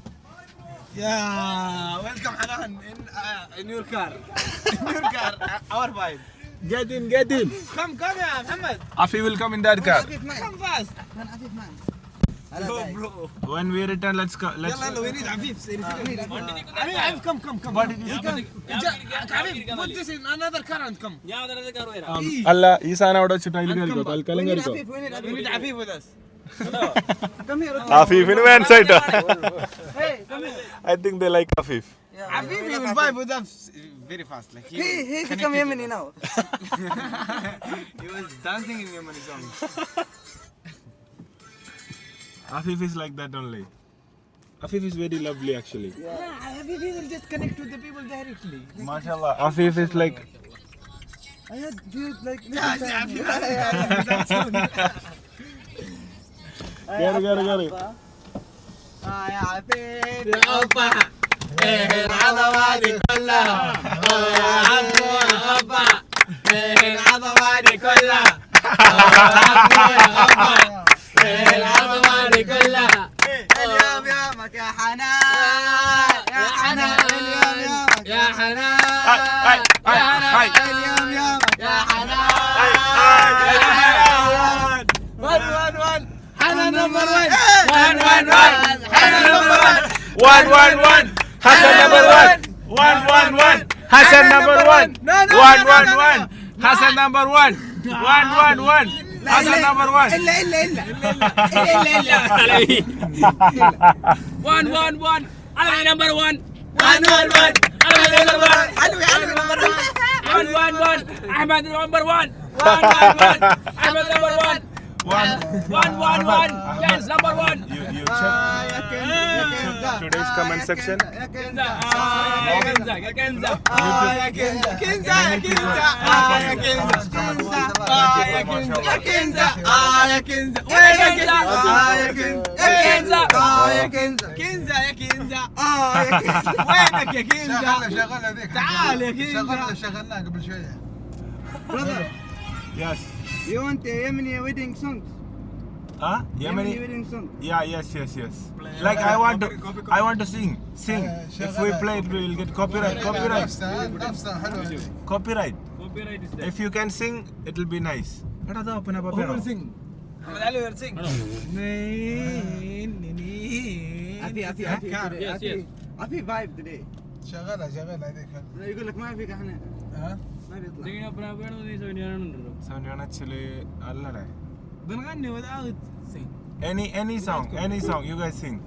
Yeah, welcome Hanan in your car. In your car, our vibe. Get in. Come يا محمد. Afi will come in that car. Come fast. Man, Afif man. Bro. When we return, let's يلا we need Afif. Afif come. What did you say? Afif, put this in another car and come. Yeah, another car where? അല്ല ഈ സാധനം അവിടെ വെച്ചിട്ട് അതിൽ കയറിക്കോ, തൽക്കാലം കയറിക്കോ. We need Afif with us. Come here. Afifന് ഫാൻസ് ആയിട്ടോ. Hey, come here. I think they like Afif. Afif, he will vibe with us very fast. Like he become Yemeni now. He was dancing in Yemeni songs. Afif is like that only. Afif is very lovely actually. Yeah, Afif will just connect with the people directly. Mashallah. Afif is like I had viewed like Gary. يا عفيف يا أبا العظمة دي كلها يا عمو يا أبا العظمة دي كلها يا عمو يا أبا اليوم يوم يا حنان حنان نمبر 1 حنان نمبر 1 Hassan number 1 Hassan number 1 1 Hassan number 1 Hassan number 1 الا علوي نمبر 1 علوي نمبر 1 احمد نمبر 1 احمد نمبر 1 1 Jens number 1 You check today's comment section. شغلناه قبل شويه. Yes. You want a Yemeni wedding song? Huh? Yemeni wedding song. Yeah, yes. Like I want to sing. If we play it, we will get copyright. Copyright. If you can sing, it will be nice. Who will sing? Ahmed Ali will sing. في vibe today. شغالة هذيك. يقول لك ما فيك احنا. ها؟ ما بيطلع. Sound actually allare. بنغني without sing. Any song you guys sing.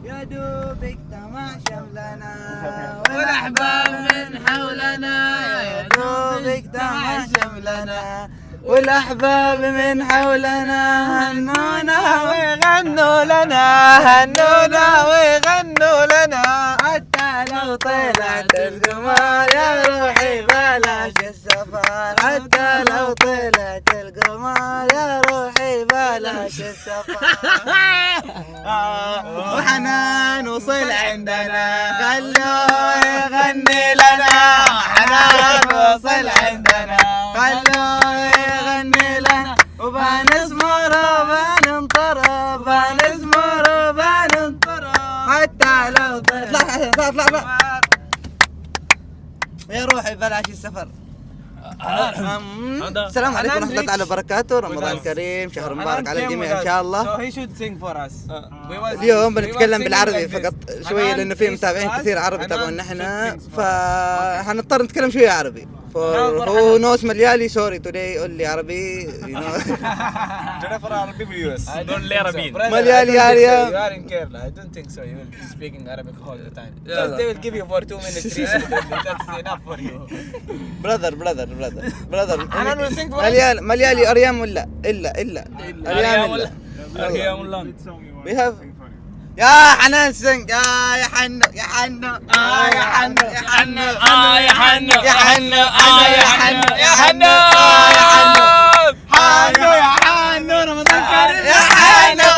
يا دوبك تماشى لنا والاحباب من حولنا يا دوبك تماشى لنا والاحباب من حولنا هنونا ويغنوا لنا حتى لو طلعت القمر يا روحي بلاش السفر حتى لو طلعت القمر يا روحي بلاش السفر وحنان وصل عندنا خلوه يغني لنا حنان وصل عندنا خلوه يغني لنا وبنسمر وبننطرب حتى لو طلع يا روحي بلاش السفر. السلام عليكم ورحمة الله تعالى وبركاته. رمضان كريم، شهر مبارك على الجميع إن شاء الله. اليوم بنتكلم بالعربي فقط شوية لأنه في متابعين كثير عربي يتابعونا احنا فحنضطر نتكلم شوية عربي. هو نوس مليالي سوري today only عربي Today for Arabic viewers. Only Arabic. مليالي You are in Kerala. I don't think so. You will be speaking Arabic all the time. Just they will give you for 2 minutes, 3 minutes. That's enough for you. brother Hanan will sing for us. مليالي أريام ولا إلا أريام ولا we have يا حنان سنج يا حنو يا حنو يا حنو يا حنو يا حنو يا حنو يا حنو يا حنو يا حنو رمضان كريم يا حنو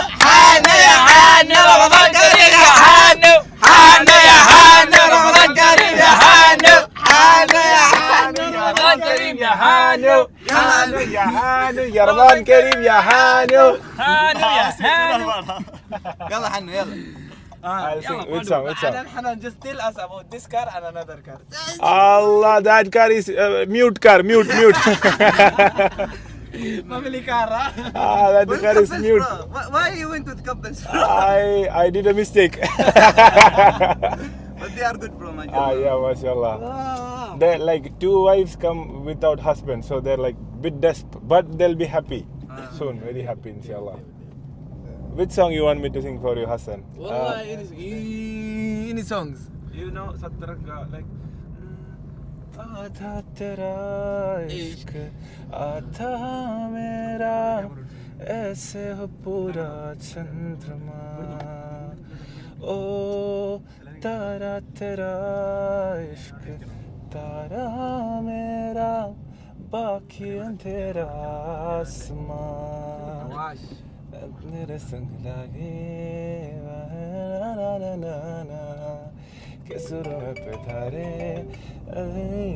يا حنو رمضان كريم يا حنو يا حنو رمضان كريم يا حنو رمضان كريم يا حنو يا رمضان كريم يا حانو. يلا حنو يلا. I'll sing. Which song? Hanan, just tell us about this car and another car. Allah, that car is mute. Family car, huh? That car is mute. Why you went with couples? I did a mistake. But they are good bro, my Yeah, mashallah. They like 2 wives come without husband, so they're like bit desperate, but they'll be happy soon, very happy inshallah. Which song you want me to sing for you, Hassan? Any songs? You know Satraka like Aatha tera ishq aatha mera aise ho pura chandrama oh tara tera ishq tara mera baki andhera aasmaan मेरे संग लागे के सुरों में पिधारे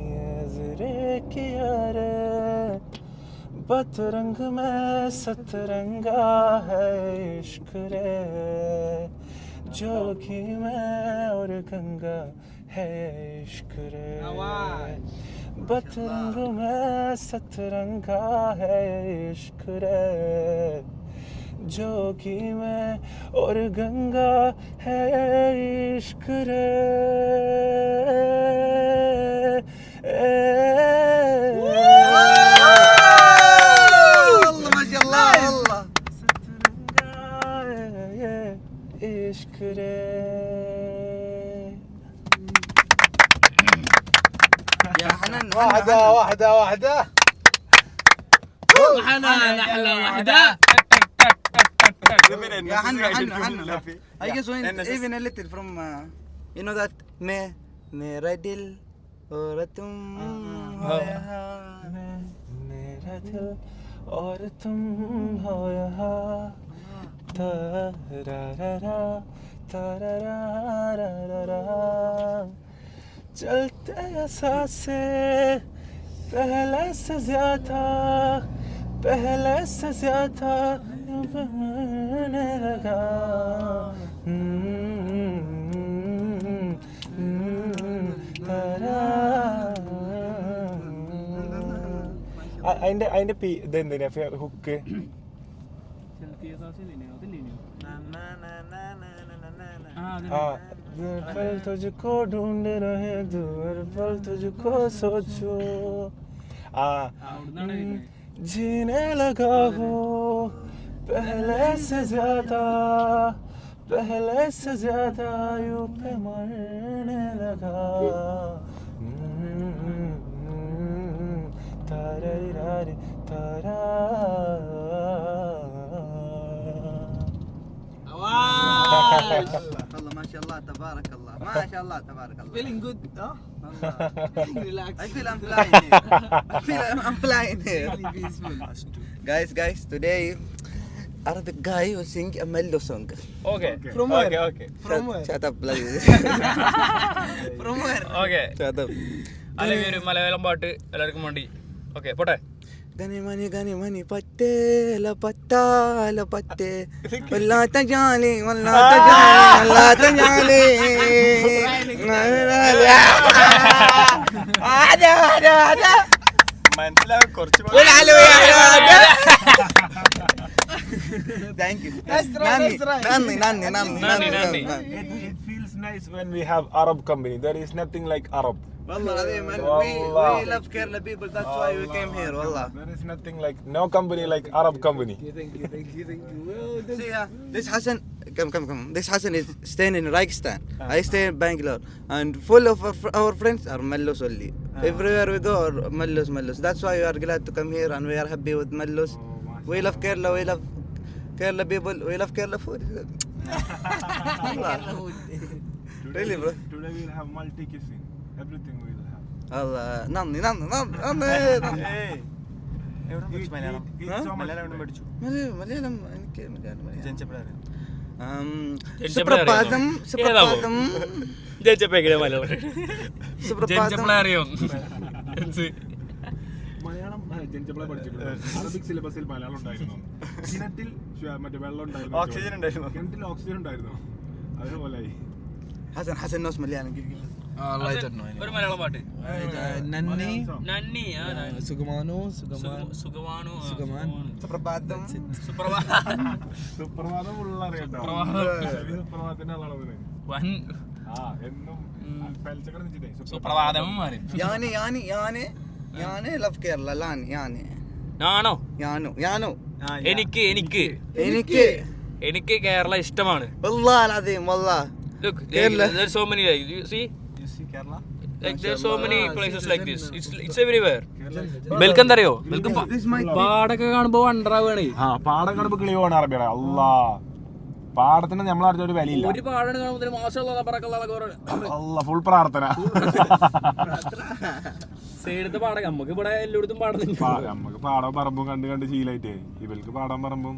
नजरे किया रे बतरंग में सतरंगा है इश्क रे जोगी में और गंगा है इश्क रे बतरंग में सतरंगा है इश्क रे जोगी में और गंगा है इश्क रे والله ما شاء الله والله सतरंगा है इश्क रे يا حنان واحدة واحدة واحدة وحنان احلى وحده. يا حنان I guess when even a little from you know that मेरा दिल और तुम हो यहाँ मेरा दिल और तुम हो यहाँ तारारा तारारा चलते सांसे पहले से ज्यादा बहने लगा അതിന്റെ ഇതെന്തിനാ ഹുക്ക് पल तुझको ढूंढ रहे दूर पल तुझको सोचो जीने लगा वो पहले से ज्यादा यूं पे मरने लगा तारा तारा والله ما شاء الله تبارك الله ما شاء الله تبارك الله Feeling good, huh? Relax. I feel I'm flying here. I'm flying here. Really peaceful. Guys, today Arabic guy will sing a mellow song. Okay. From where? Okay. From where? Shut up, bloody. From where? Okay. Shut up. അല്ലെങ്കിൽ ഒരു മലയാളം പാട്ട് എല്ലാവർക്കും വേണ്ടി. Okay, പോട്ടെ. Gani mani patte la patta walla tajali ada മനസ്സിലാവും കുറച്ച് thank you Nandi. It feels nice when we have Arab company. There is nothing like Arab. والله العظيم we love Kerala people, that's why we came here والله. There is nothing like no company like Arab company. Thank you. See, this Hassan, come. This Hassan is staying in Rajasthan. I stay in Bangalore, and full of our friends are Mallos only. Everywhere we go, are Mallos. That's why we are glad to come here, and we are happy with Mallos. We love Kerala. We love Kerala people. We love Kerala food. Really, bro. Today we'll have multi kissing. Everything we will have. Allah, nandi. എവിടെ പഠിച്ചു Malayalam Eat so much Malayalam എവിടെ പഠിച്ചു മലയാളം എനിക്ക് മലയാളം ജനിച്ചപ്പോഴാണ് സുപ്രഭാതം അറിയോ മലയാളം ജനിച്ചപ്പോഴേ പഠിച്ചിട്ടുണ്ട്. Arabic സിലബസിൽ മലയാളം ഉണ്ടായിരുന്നു. കിണറ്റിൽ മറ്റേ വെള്ളം ഉണ്ടായിരുന്നു. ഓക്സിജൻ ഉണ്ടായിരുന്നു. കിണറ്റിൽ ഓക്സിജൻ ഉണ്ടായിരുന്നു. അതേപോലെയായി. حسن نوس مليان ഒരു മലയാളം പാട്ട്. നന്ദി നന്ദി സുഖമാണോ സുഖമാണോ സുപ്രഭാതം സുപ്രഭാതം ഉള്ള അറിയട്ടോ. സുപ്രഭാതത്തിന്റെ ആളാണ് അവന്. വൻ എന്നും പലിച്ചക്കട വെച്ചിട്ടേ സുപ്രഭാതം മാറി. ഞാന് ലവ് കേരള ഞാനോ ഞാനോ എനിക്ക് കേരള ഇഷ്ടമാണ്. والله العظيم والله Look, Kerala. there's so many like you see Kerala like there's so many places like this. It's everywhere. ബെൽക്ക് എന്തറിയോ ബെൽക്ക് പാടൊക്കെ കാണുമ്പോ വണ്ടറാവാണ്. പാടം കാണുമ്പോ കിളി പോകണ അറബിയാണ്. അല്ലാ പാടത്തിന് നമ്മളടുത്ത ഒരു വിലയില്ല. ഒരു പാടാണ് കാണുമ്പോൾ അല്ല ഫുൾ പ്രാർത്ഥന. സൈഡത്തെ പാടം നമുക്ക് ഇവിടെ എല്ലായിടത്തും പാടുന്നു. നമുക്ക് പാടം പറമ്പും കണ്ട് ശീലായിട്ടേ ഇവർക്ക് പാടം പറമ്പും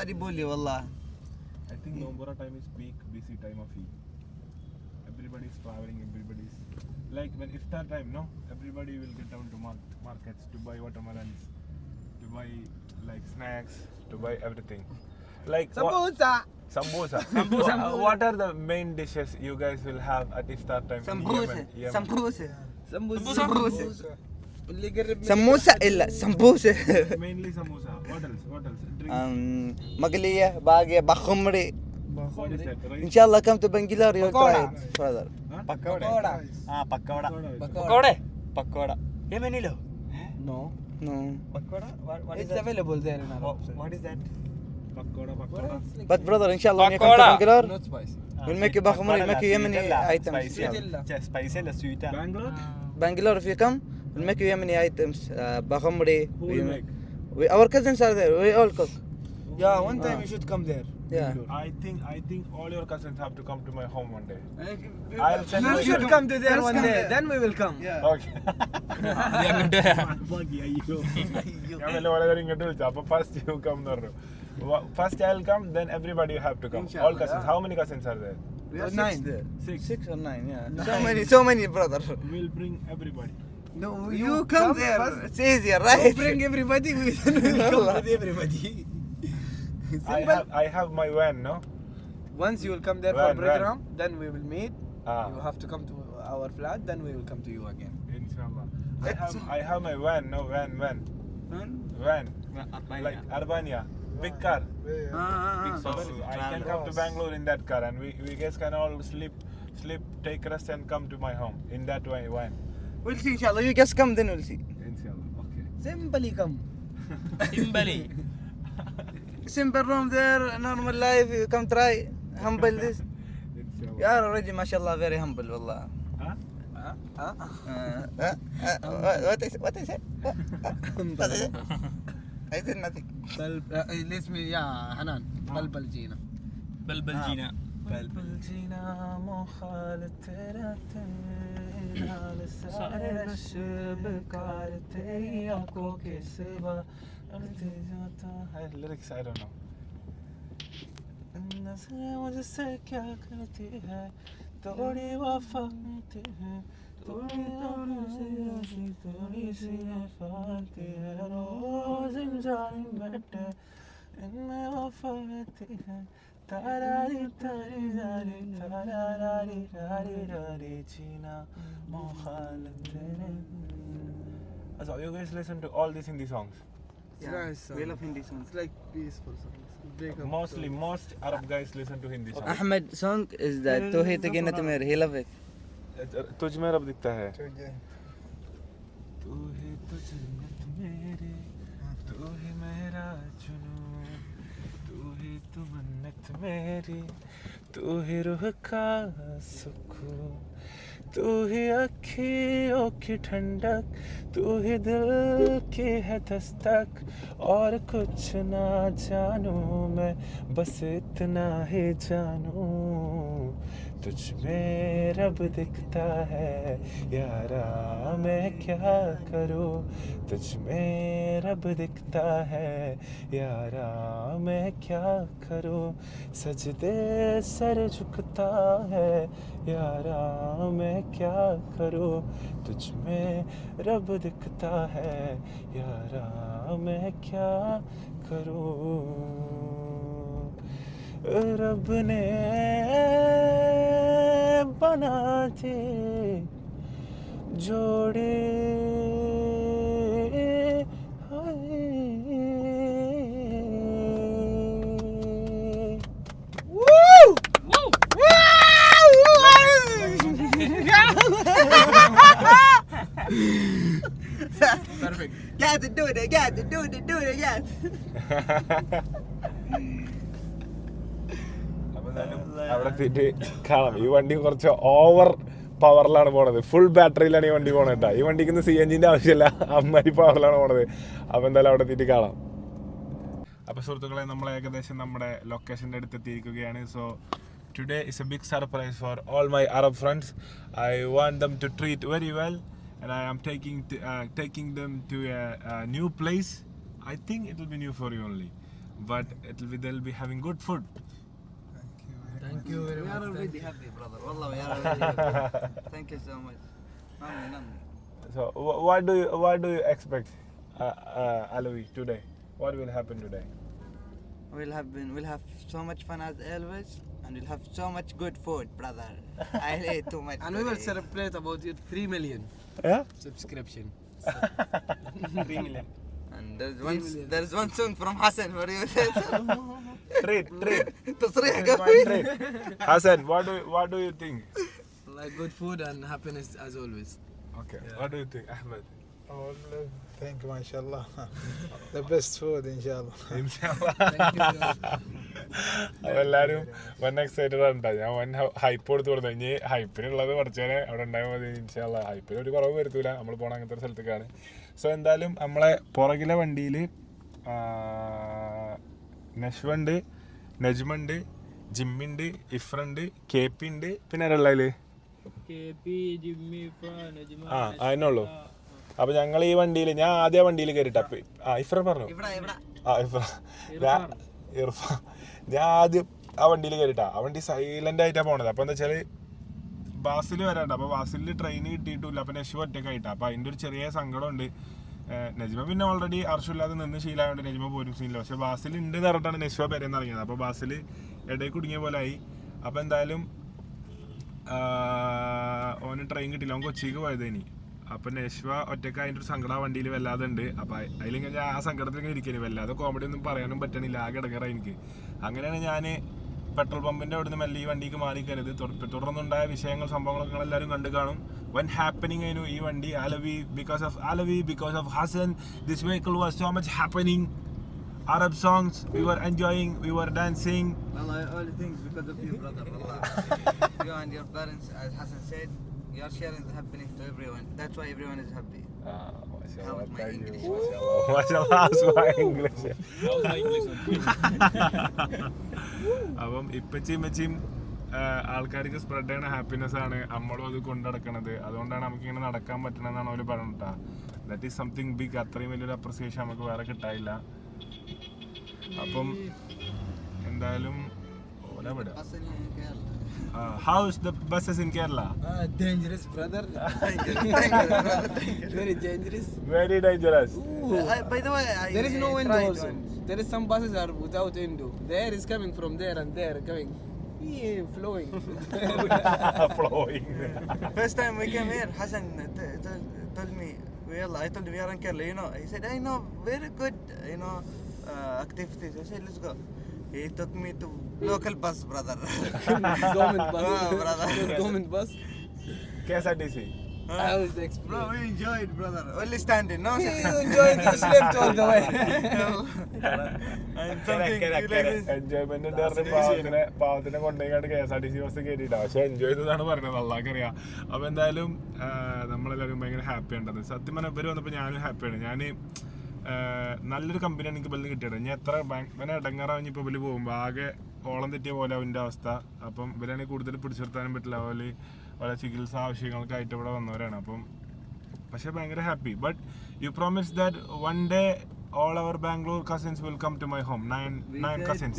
جيبوا لي والله. I think Nombora time is peak busy time of Eid. Everybody is traveling, everybody is like when iftar time, no? Everybody will get down to markets to buy watermelons, to buy like snacks, to buy everything. Like Sambusa. Sambusa. What are the main dishes you guys will have at iftar time in سمبوسة Yemen? سمبوسة Sambusa. سمبوسة اللي يقرب من سموسة إلا سمبوسة. Mainly samosa. What else? What else? Drinks. مقلية باقية بخمري. What is that? إن Rice? شاء الله come to Bangalore you'll try it further. Pakoda ആ pakoda Pakora. Pakoda Yemenilo. No. No. Pakoda It's available there in Arab. what is that Pakora. But brother إن شاء الله when you come to Pakora. Bangalore Not spicy. we'll make you بخمري we'll make you Yemeni items. Spicy അല്ല sweet Bangalore? Bangalore if you come we'll make you Yemeni items. بخمري. Who will make? Our cousins are there. We all cook. Yeah, one time you should come there. Yeah. I think all your cousins have to come to my home one day. I'll send You my should cousin. come to there one day. Then we will come. Okay. ഞാൻ വല്ല വളരെ ഇങ്ങോട്ട് വിളിച്ചു അപ്പൊ first U come എന്ന് പറഞ്ഞു first I will come then everybody you have to come all cousins how many cousins are there We are 9 there. 6 or 9 yeah. So many brother. Will bring everybody No, You come there. first. It's easier right? Bring everybody. We will come with everybody. I have my van, no? Once you will come there When, for program, then we will meet. Ah. You have to come to our flat, then we will come to you again. Inshallah. I have my van, no van. Like Arbania, big car. So I can come to Bangalore in that car, and we guys can all sleep, take rest, and come to my home in that way van. We'll see inshallah. You just come then we'll see. Inshallah. Okay. Simply come. Simple room there, normal life. You come try. Humble this. Inshallah. You are already mashallah very humble wallah. Huh? What is it? I did nothing. Let me, yeah, Hanan. Balbal Gina. ബൽബൽ ജീന بلبل جينا مخال ترى सारे rush बेकार तेरी आंखों के सिवा अड़ते जाता है लिरिक्स आई डोंट नो नज़रें मुझसे क्या करती है थोड़ी वफा करती है थोड़ी सी नफाती है रोज़ जान बैठे इनमें वफा रहती है तारारी तारी तारी तारारी रारी रारी जीना मोहालत तेरे. So you guys listen to all these Hindi songs? Nice song. We love Hindi songs. It's like peaceful songs. Mostly, most Arab guys listen to Hindi songs. Ahmed song is that Tu Hi To Ginat Mere. He love it. तुझ में रब दिखता है तू ही तो जन्नत मेरी तू ही मेरा जुनून तू ही तो मन्नत मेरी तू ही रूह का सुकून तू ही अखियों की ठंडक तू ही दिल की है दस्तक और कुछ ना जानूं मैं बस इतना ही जानूं तुझ में रब दिखता है यारा मैं क्या करूं तुझ में रब दिखता है यारा मैं क्या करूं सजदे सर झुकता है यारा मैं क्या करूं तुझ में रब दिखता है यारा मैं क्या करूं रब ने बना दे जोड़े Perfect. Got to do it. Yes. അവിടെ എത്തിയിട്ട് കാണാം ഈ വണ്ടി കുറച്ച് ഓവർ പവറിലാണ് പോണത് ഫുൾ ബാറ്ററിയിലാണ് ഈ വണ്ടി പോണത് കേട്ടോ ഈ വണ്ടിക്ക് ഇന്ന് CNG ആവശ്യമില്ല അമ്മരി പവറിലാണ് പോണത് അപ്പോൾ എന്തായാലും അവിടെ എത്തിയിട്ട് കാണാം അപ്പോൾ സുഹൃത്തുക്കളെ നമ്മൾ ഏകദേശം നമ്മുടെ ലൊക്കേഷൻ്റെ അടുത്ത് എത്തിയിരിക്കുകയാണ് so today is a big surprise for all my Arab friends I want them to treat very well and I am taking them to a new place. I think it will be new for you only. but they'll be having good food. Thank you very We are much. already happy, brother. Wallah, we are already happy. Thank you so much. Nandi. So what do you expect, Alawi, today? What will happen today? We'll have so much fun as always, and we'll have so much good food, brother. I ate too much. And we will today. celebrate about your 3 million Yeah? subscription. 3 million. And there's one song from Hassan for you. Treat. تصريح Treat. قوي. Hassan, what do you think? Like good food and happiness as always. Okay. What do you think, Ahmed? Thank you, mashallah. The best food, inshallah. അപ്പൊ എല്ലാരും വൻ excited ആണ് ട്ടോ. ഞാൻ വൻ hype കൊടുത്തു കൊടുത്തു. ഇനി ഹൈപ്പിനുള്ളത് പഠിച്ചേനെ അവിടെ ഉണ്ടായാൽ മതി. ഇൻഷാല്ലാ ഹൈപ്പിന് ഒരു കുറവ് വരുത്തൂല. നമ്മൾ പോണ അങ്ങനത്തെ ഒരു സ്ഥലത്തേക്കാണ്. സോ എന്തായാലും നമ്മളെ പുറകിലെ വണ്ടിയിൽ നഷ്വുണ്ട്, നജ്മുണ്ട്, ജിമ്മിണ്ട്, ഇഫ്രണ്ട്, KP ഉണ്ട്, പിന്നെ ആരുള്ളതില് അതിനുള്ളൂ. അപ്പൊ ഞങ്ങൾ ഈ വണ്ടിയിൽ ഞാൻ ആദ്യം വണ്ടിയിൽ കയറിട്ട ഇഫ്ര പറഞ്ഞു ഇർഫാൻ ഞാൻ ആദ്യം ആ വണ്ടിയിൽ കയറിട്ടാ. ആ വണ്ടി സൈലന്റ് ആയിട്ടാ പോണത്. അപ്പൊ എന്താ വെച്ചാല് ബാസിൽ വരാണ്ട്. അപ്പൊ ബാസിൽ ട്രെയിൻ കിട്ടിയിട്ടില്ല. അപ്പൊ നഷ്വ ഒറ്റക്കായിട്ടാ. അപ്പൊ അതിന്റെ ഒരു ചെറിയ സങ്കടമുണ്ട്. നജ്മ പിന്നെ ഓൾറെഡി അർഷമില്ലാതെ നിന്ന് ശീലമായോണ്ട് നജ്മ പോരും സീനില്ല. പക്ഷെ ബാസിൽ ഉണ്ട് എന്ന് പറഞ്ഞിട്ടാണ് നഷ്വ പേരെന്ന് ഇറങ്ങിയത്. അപ്പൊ ബാസിൽ ഇടയിൽ കുടുങ്ങിയ പോലെ ആയി. അപ്പൊ എന്തായാലും ഓന് ട്രെയിൻ കിട്ടില്ല. അവൻ കൊച്ചിക്ക് പോയത് ഇനി. അപ്പൊ നഷ്വ ഒറ്റക്ക് അതിൻ്റെ ഒരു സങ്കടം വണ്ടിയിൽ വല്ലാതെ ഉണ്ട്. അപ്പൊ അതിലിങ്ങനെ ഞാൻ ആ സങ്കടത്തിൽ ഇരിക്കുന്നു. വല്ലാതെ കോമഡി ഒന്നും പറയാനും പറ്റണില്ല. ആകെ ഇടങ്ങേറായി എനിക്ക്. അങ്ങനെയാണ് ഞാൻ പെട്രോൾ പമ്പിന്റെ അവിടെ നിന്ന് മെല്ലെ ഈ വണ്ടിക്ക് മാറിക്കരുത്. തുടർന്നുണ്ടായ വിഷയങ്ങൾ സംഭവങ്ങളൊക്കെ നിങ്ങൾ എല്ലാവരും കണ്ടു കാണും. വൻ ഹാപ്പനിങ് ആയിരുന്നു ഈ വണ്ടി. Alawi, because of Hassan, this vehicle was so much happening. Arab songs, we were enjoying, we were dancing. Wallah, all things because of you, brother. Wallah. You and your parents, as Hassan said, you are sharing the happiness to everyone. That's why everyone is happy. Mashallah, How's my thank you. English? Mashallah, how's my English? അപ്പം ഇപ്പച്ചിയും ആൾക്കാർക്ക് spread ചെയ്യണ happiness ആണ് നമ്മളും അത് കൊണ്ടുനടക്കണത്. അതുകൊണ്ടാണ് നമുക്കിങ്ങനെ നടക്കാൻ പറ്റണമെന്നാണ് അവർ പറഞ്ഞിട്ടാ. That is something big. അത്രയും വലിയൊരു അപ്രിസിയേഷൻ നമുക്ക് വേറെ കിട്ടാനില്ല. അപ്പം എന്തായാലും how's the buses in Kerala? Dangerous, brother. Very dangerous. Very dangerous. By the way, There is no window tried also. once. There is some buses are without window. The air is coming from there and there, coming, flowing. Flowing. First time we came here, Hassan told me, I told him we are in Kerala, you know. He said, I know, very good, you know, activities. I said, let's go. He took me to local bus, brother. Government bus. Oh, brother. Government bus. KSRTC. I was Bro, explaining. we enjoyed, brother. Only standing, no? He enjoyed the slept all the way. And something related. Enjoyment പാവത്തിനെ കൊണ്ടുപോയി KSRTC bus കയറ്റിട്ടാ. പക്ഷെ enjoy ചെയ്തതാണ് പറഞ്ഞത്. അള്ളാഹ്ക്കറിയാം. അപ്പൊ എന്തായാലും നമ്മളെല്ലാവരും ഭയങ്കര happy ഉണ്ടത്. സത്യം പറഞ്ഞാൽ ഇവര് വന്നപ്പോൾ ഞാനും ഹാപ്പിയാണ്. ഞാൻ നല്ലൊരു കമ്പനിയാണ് എനിക്ക് ബലിന് കിട്ടിയത്. ഞാൻ എത്ര ബാങ്കിനെ ഇടങ്ങാറാവും ഇപ്പോൾ ബലി പോകുമ്പോൾ ആകെ ഓളം തെറ്റിയ പോലെ അവൻ്റെ അവസ്ഥ. അപ്പം ഇവരാണെങ്കിൽ കൂടുതൽ പിടിച്ചിർത്താനും പറ്റില്ല. അതുപോലെ പല ചികിത്സാ ആവശ്യങ്ങൾക്കായിട്ട് ഇവിടെ വന്നവരാണ്. അപ്പം പക്ഷേ ഭയങ്കര happy. But you promise that one day all our Bangalore cousins will come to my home. Nine cousins.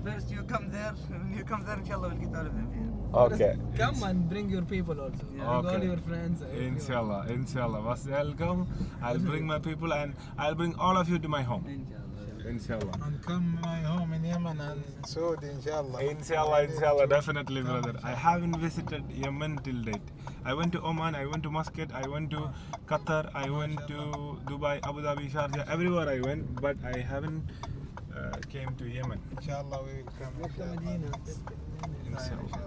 First you come there, when you come there, inshallah, we'll get all of them here. Okay. Come and bring your people also. Bring all your friends. Inshallah. Welcome. I'll bring my people and I'll bring all of you to my home. Inshallah. And come my home in Yemen and Saudi, inshallah. Inshallah, definitely, brother. I haven't visited Yemen till date. I went to Oman, I went to Muscat, I went to Qatar, I went to Dubai, Abu Dhabi, Sharjah, everywhere I went, but I haven't came to Yemen. Inshallah, we will come. Inshallah.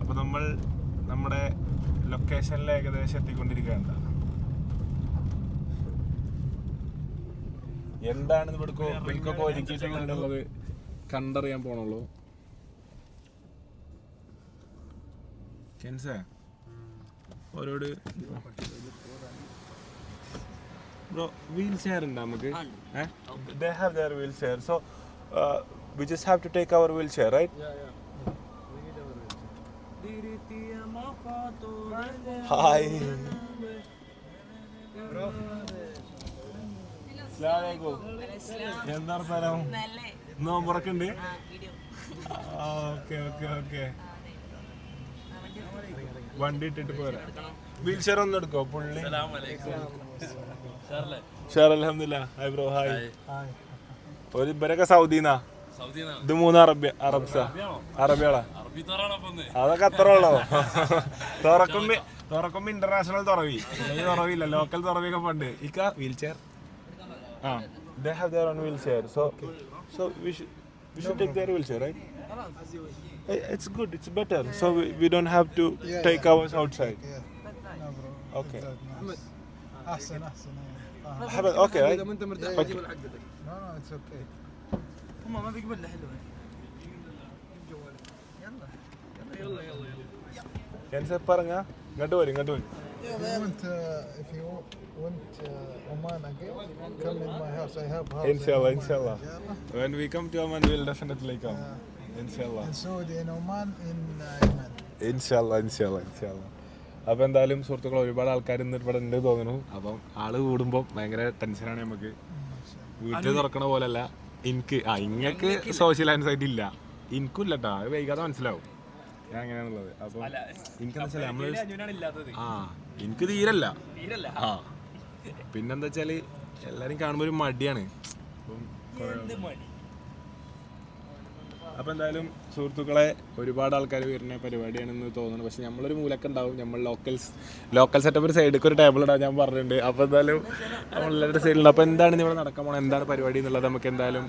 അപ്പോൾ നമ്മൾ നമ്മുടെ ലൊക്കേഷനിൽ ഏകദേശം എത്തിക്കൊണ്ടിരിക്കുകയാണ്. എന്താണ് ഇവർക്കൊക്കെ ഒരുക്കിയിട്ടുള്ളത് കണ്ടറിയാൻ പോണുള്ളൂ. കെൻസേ ഓരോട് ബ്രോ വീൽ ചെയർ ഉണ്ട് നമുക്ക്. They have their wheelchair, so we just have to take our wheelchair, right? Hi. എന്താ സ്ഥലം നോമ്പുറക്കുണ്ട്. Okay okay okay. വണ്ടി ഇട്ടിട്ട് പോരാ. വീൽ ചെയർ ഒന്നും എടുക്കോ പുള്ളി? അൽഹംദുലില്ലാ. Hi bro. ഹായ്. ഒരു ഇവരൊക്കെ സൗദിന്നാ. ഇത് 3 അറബ്സാ. അറബികളാ. അതൊക്കെ അത്ര ഉള്ളോ? തുറക്കുമ്പോ ഇന്റർനാഷണൽ തുറവി, തുറവില്ല ലോക്കൽ തുറവിയൊക്കെ പണ്ട്. ഇക്ക wheel chair. They have their own wheelchair, so we should take their wheelchair, right? It's good, it's better, so we don't have to take ours outside. Yeah. No, bro. Okay. أحسن. Okay, right? اذا انت مرتاح Okay. جيب حقتك. No, it's okay. هم ما بيقبل له حلوه. പറഞ്ഞ ഇങ്ങോട്ട് വരും. If you want Oman again, come in my house. I have house. Inshallah. When we come to Oman, we'll definitely come. Inshallah. In Saudi, in Oman, in Yemen. Inshallah. അപ്പോൾ എന്തായാലും സുഹൃത്തുക്കൾ ഒരുപാട് ആൾക്കാർ ഇന്ന് ഇവിടെ ഉണ്ട് തോന്നുന്നു. അപ്പം ആള് കൂടുമ്പോൾ ഭയങ്കര ടെൻഷനാണ് നമുക്ക്. വീട്ടിൽ തുറക്കണ പോലല്ല എനിക്ക്. ഇങ്ങക്ക് സോഷ്യൽ ആൻസൈറ്റി ഇല്ല, എനിക്കും ഇല്ല കേട്ടോ. അത് വൈകാതെ മനസ്സിലാവും ഞാൻ അങ്ങനെയാണുള്ളത്. അപ്പം എനിക്കെന്താ വെച്ചാൽ നമ്മള് എനിക്ക് തീരല്ല. പിന്നെന്താ വെച്ചാല് എല്ലാരും കാണുമ്പോൾ ഒരു മടിയാണ്. അപ്പം എന്തായാലും സുഹൃത്തുക്കളെ ഒരുപാട് ആൾക്കാർ വരുന്ന പരിപാടിയാണെന്ന് തോന്നുന്നു. പക്ഷെ നമ്മളൊരു മൂലക്ക ഉണ്ടാവും. നമ്മൾ ലോക്കൽ സെറ്റപ്പ് ഒരു സൈഡിലേക്ക് ഒരു ടേബിൾ ഇടാൻ ഞാൻ പറഞ്ഞിട്ടുണ്ട്. അപ്പോൾ എന്തായാലും നമ്മളെല്ലാവരുടെ സൈഡിലുണ്ട്. അപ്പോൾ എന്താണ് ഇവിടെ നടക്കാൻ പോകണം, എന്താണ് പരിപാടി എന്നുള്ളത് നമുക്ക് എന്തായാലും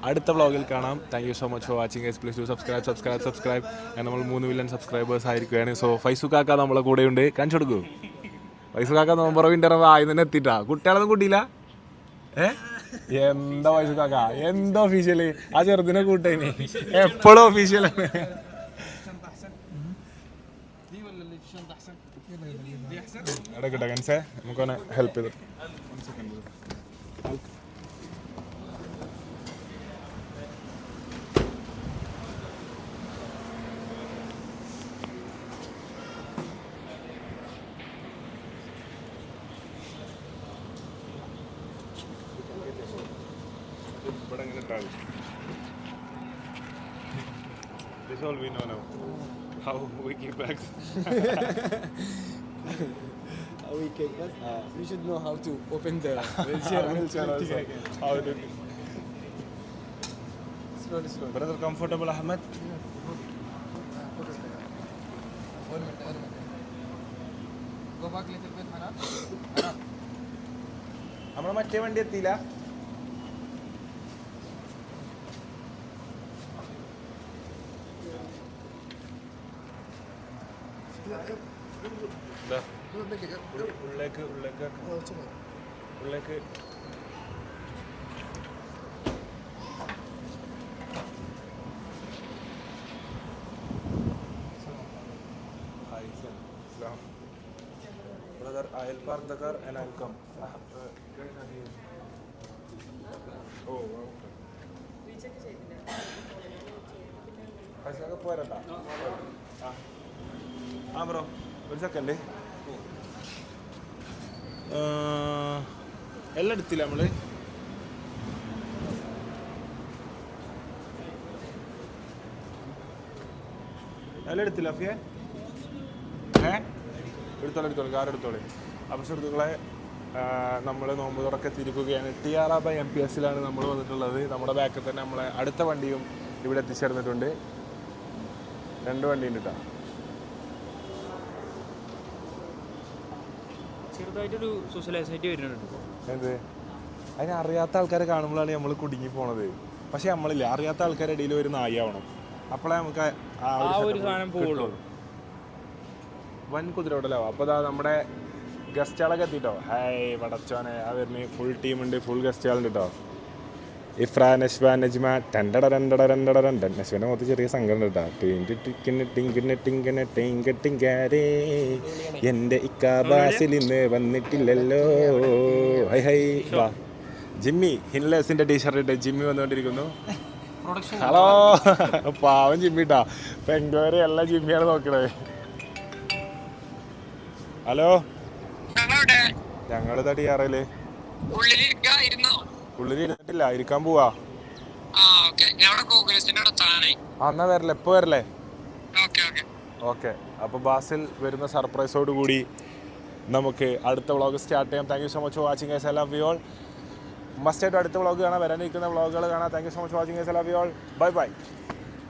അടുത്ത വ്ളോഗിൽ കാണാം. Thank you so much for watching guys. Please do subscribe. നമ്മൾ 3 മില്യൺ സബ്സ്ക്രൈബേഴ്സ് ആയിരിക്കുകയാണ്. സോ ഫൈസുക്കാക്ക നമ്മളെ കൂടെയുണ്ട്. കാണിച്ചു കൊടുക്കൂ. ഫൈസുക്കാക്ക നോമ്പറവിൻ്റെ ആയി തന്നെ എത്തിയിട്ടാ. കുട്ടികളൊന്നും കൂട്ടിയില്ല. എന്താ ഫൈസുക്കാക്ക, എന്താ ഒഫീഷ്യല്? ആ ചെറുതിനെ കൂട്ടേന് എപ്പോഴും ഒഫീഷ്യലാണ്. ഇടയ്ക്കിട്ടെ കൻസേ നമുക്കൊന്ന് ഹെൽപ്പ് ചെയ്ത്. This all we know now. How we keep bags. We should know how to open the Wheelchair also. How to slowly. Brother, comfortable Ahmed? Go back little bit, Hanan. നമ്മളെ മറ്റേ വണ്ടി എത്തിയില്ല. ഉള്ളിലേക്ക് brother, I'll park the car and I'll come. Oh, okay. പൈസയൊക്കെ പോരട്ടാ. Bro ഒരു second. എല്ലാം എടുത്തില്ല നമ്മള്. എല്ലാം എടുത്തില്ല അഫിയെ? എടുത്തോളൂ കാർ എടുത്തോളൂ. അപ്പോൾ സുഹൃത്തുക്കളെ നമ്മൾ നോമ്പ് തുറക്കെ തിരിക്കുകയാണ്. TRA by MPSലാണ് നമ്മൾ വന്നിട്ടുള്ളത്. നമ്മുടെ ബാക്കിൽ തന്നെ നമ്മളെ അടുത്ത വണ്ടിയും ഇവിടെ എത്തിച്ചേർന്നിട്ടുണ്ട്. 2 വണ്ടിയുണ്ട് കേട്ടോ. ചെറുതായിട്ടൊരു സോഷ്യലൈസായിട്ട് വരുന്നുണ്ട്. എന്ത് അതിനെ അറിയാത്ത ആൾക്കാരെ കാണുമ്പോഴാണ് നമ്മൾ കുടുങ്ങി പോണത്. പക്ഷെ നമ്മളില്ല, അറിയാത്ത ആൾക്കാരുടെ ഇടയിൽ ഒരു നായാവണം. അപ്പോഴേ നമുക്ക് ആ ഒരു സാധനം പോകുള്ളൂ. വൻ കുതിരയോടലാവും. അപ്പോൾ അതാ നമ്മുടെ ഗസ്റ്റുകളൊക്കെ എത്തിട്ടോ. ഹായ് പടച്ചോനെ, ആ വരുന്ന ഫുൾ ടീമുണ്ട്, ഫുൾ ഗസ്റ്റുകളുണ്ട് കേട്ടോ. ഇഫ്ര, നഷ്വ, നജ്മ, നഷ്വൻ്റെ മൊത്തം ചെറിയ സങ്കടം കേട്ടോ. എൻ്റെ ഇക്കാബാസിൽ ഇന്ന് വന്നിട്ടില്ലല്ലോ. ഹൈ ഹൈ വാ. ജിമ്മി ഹിൻലെസിൻ്റെ ടീഷർട്ട് ഇട്ട് ജിമ്മി വന്നുകൊണ്ടിരിക്കുന്നു. ഹലോ പാവം ജിമ്മിട്ടാ. പെങ്കോരെ എല്ലാം ജിമ്മിയാണ് നോക്കണത്. ഹലോ, ഞങ്ങളിതാ TRAയില് ഉള്ളിൽ ഇരുന്നിട്ടില്ല, ഇരിക്കാൻ പോവാ. എന്നാ വരല്ലേ, എപ്പോ വരല്ലേ? ഓക്കെ. അപ്പോൾ ബാസിൽ വരുന്ന സർപ്രൈസോട് കൂടി നമുക്ക് അടുത്ത വ്ളോഗ് സ്റ്റാർട്ട് ചെയ്യാം. Thank you so much for watching guys. I love you all. Must ആയിട്ട് അടുത്ത വ്ളോഗ് കാണാം, വരാനിരിക്കുന്ന വ്ളോഗുകൾ കാണാം. Thank you so much for watching guys. I love you all. Bye bye.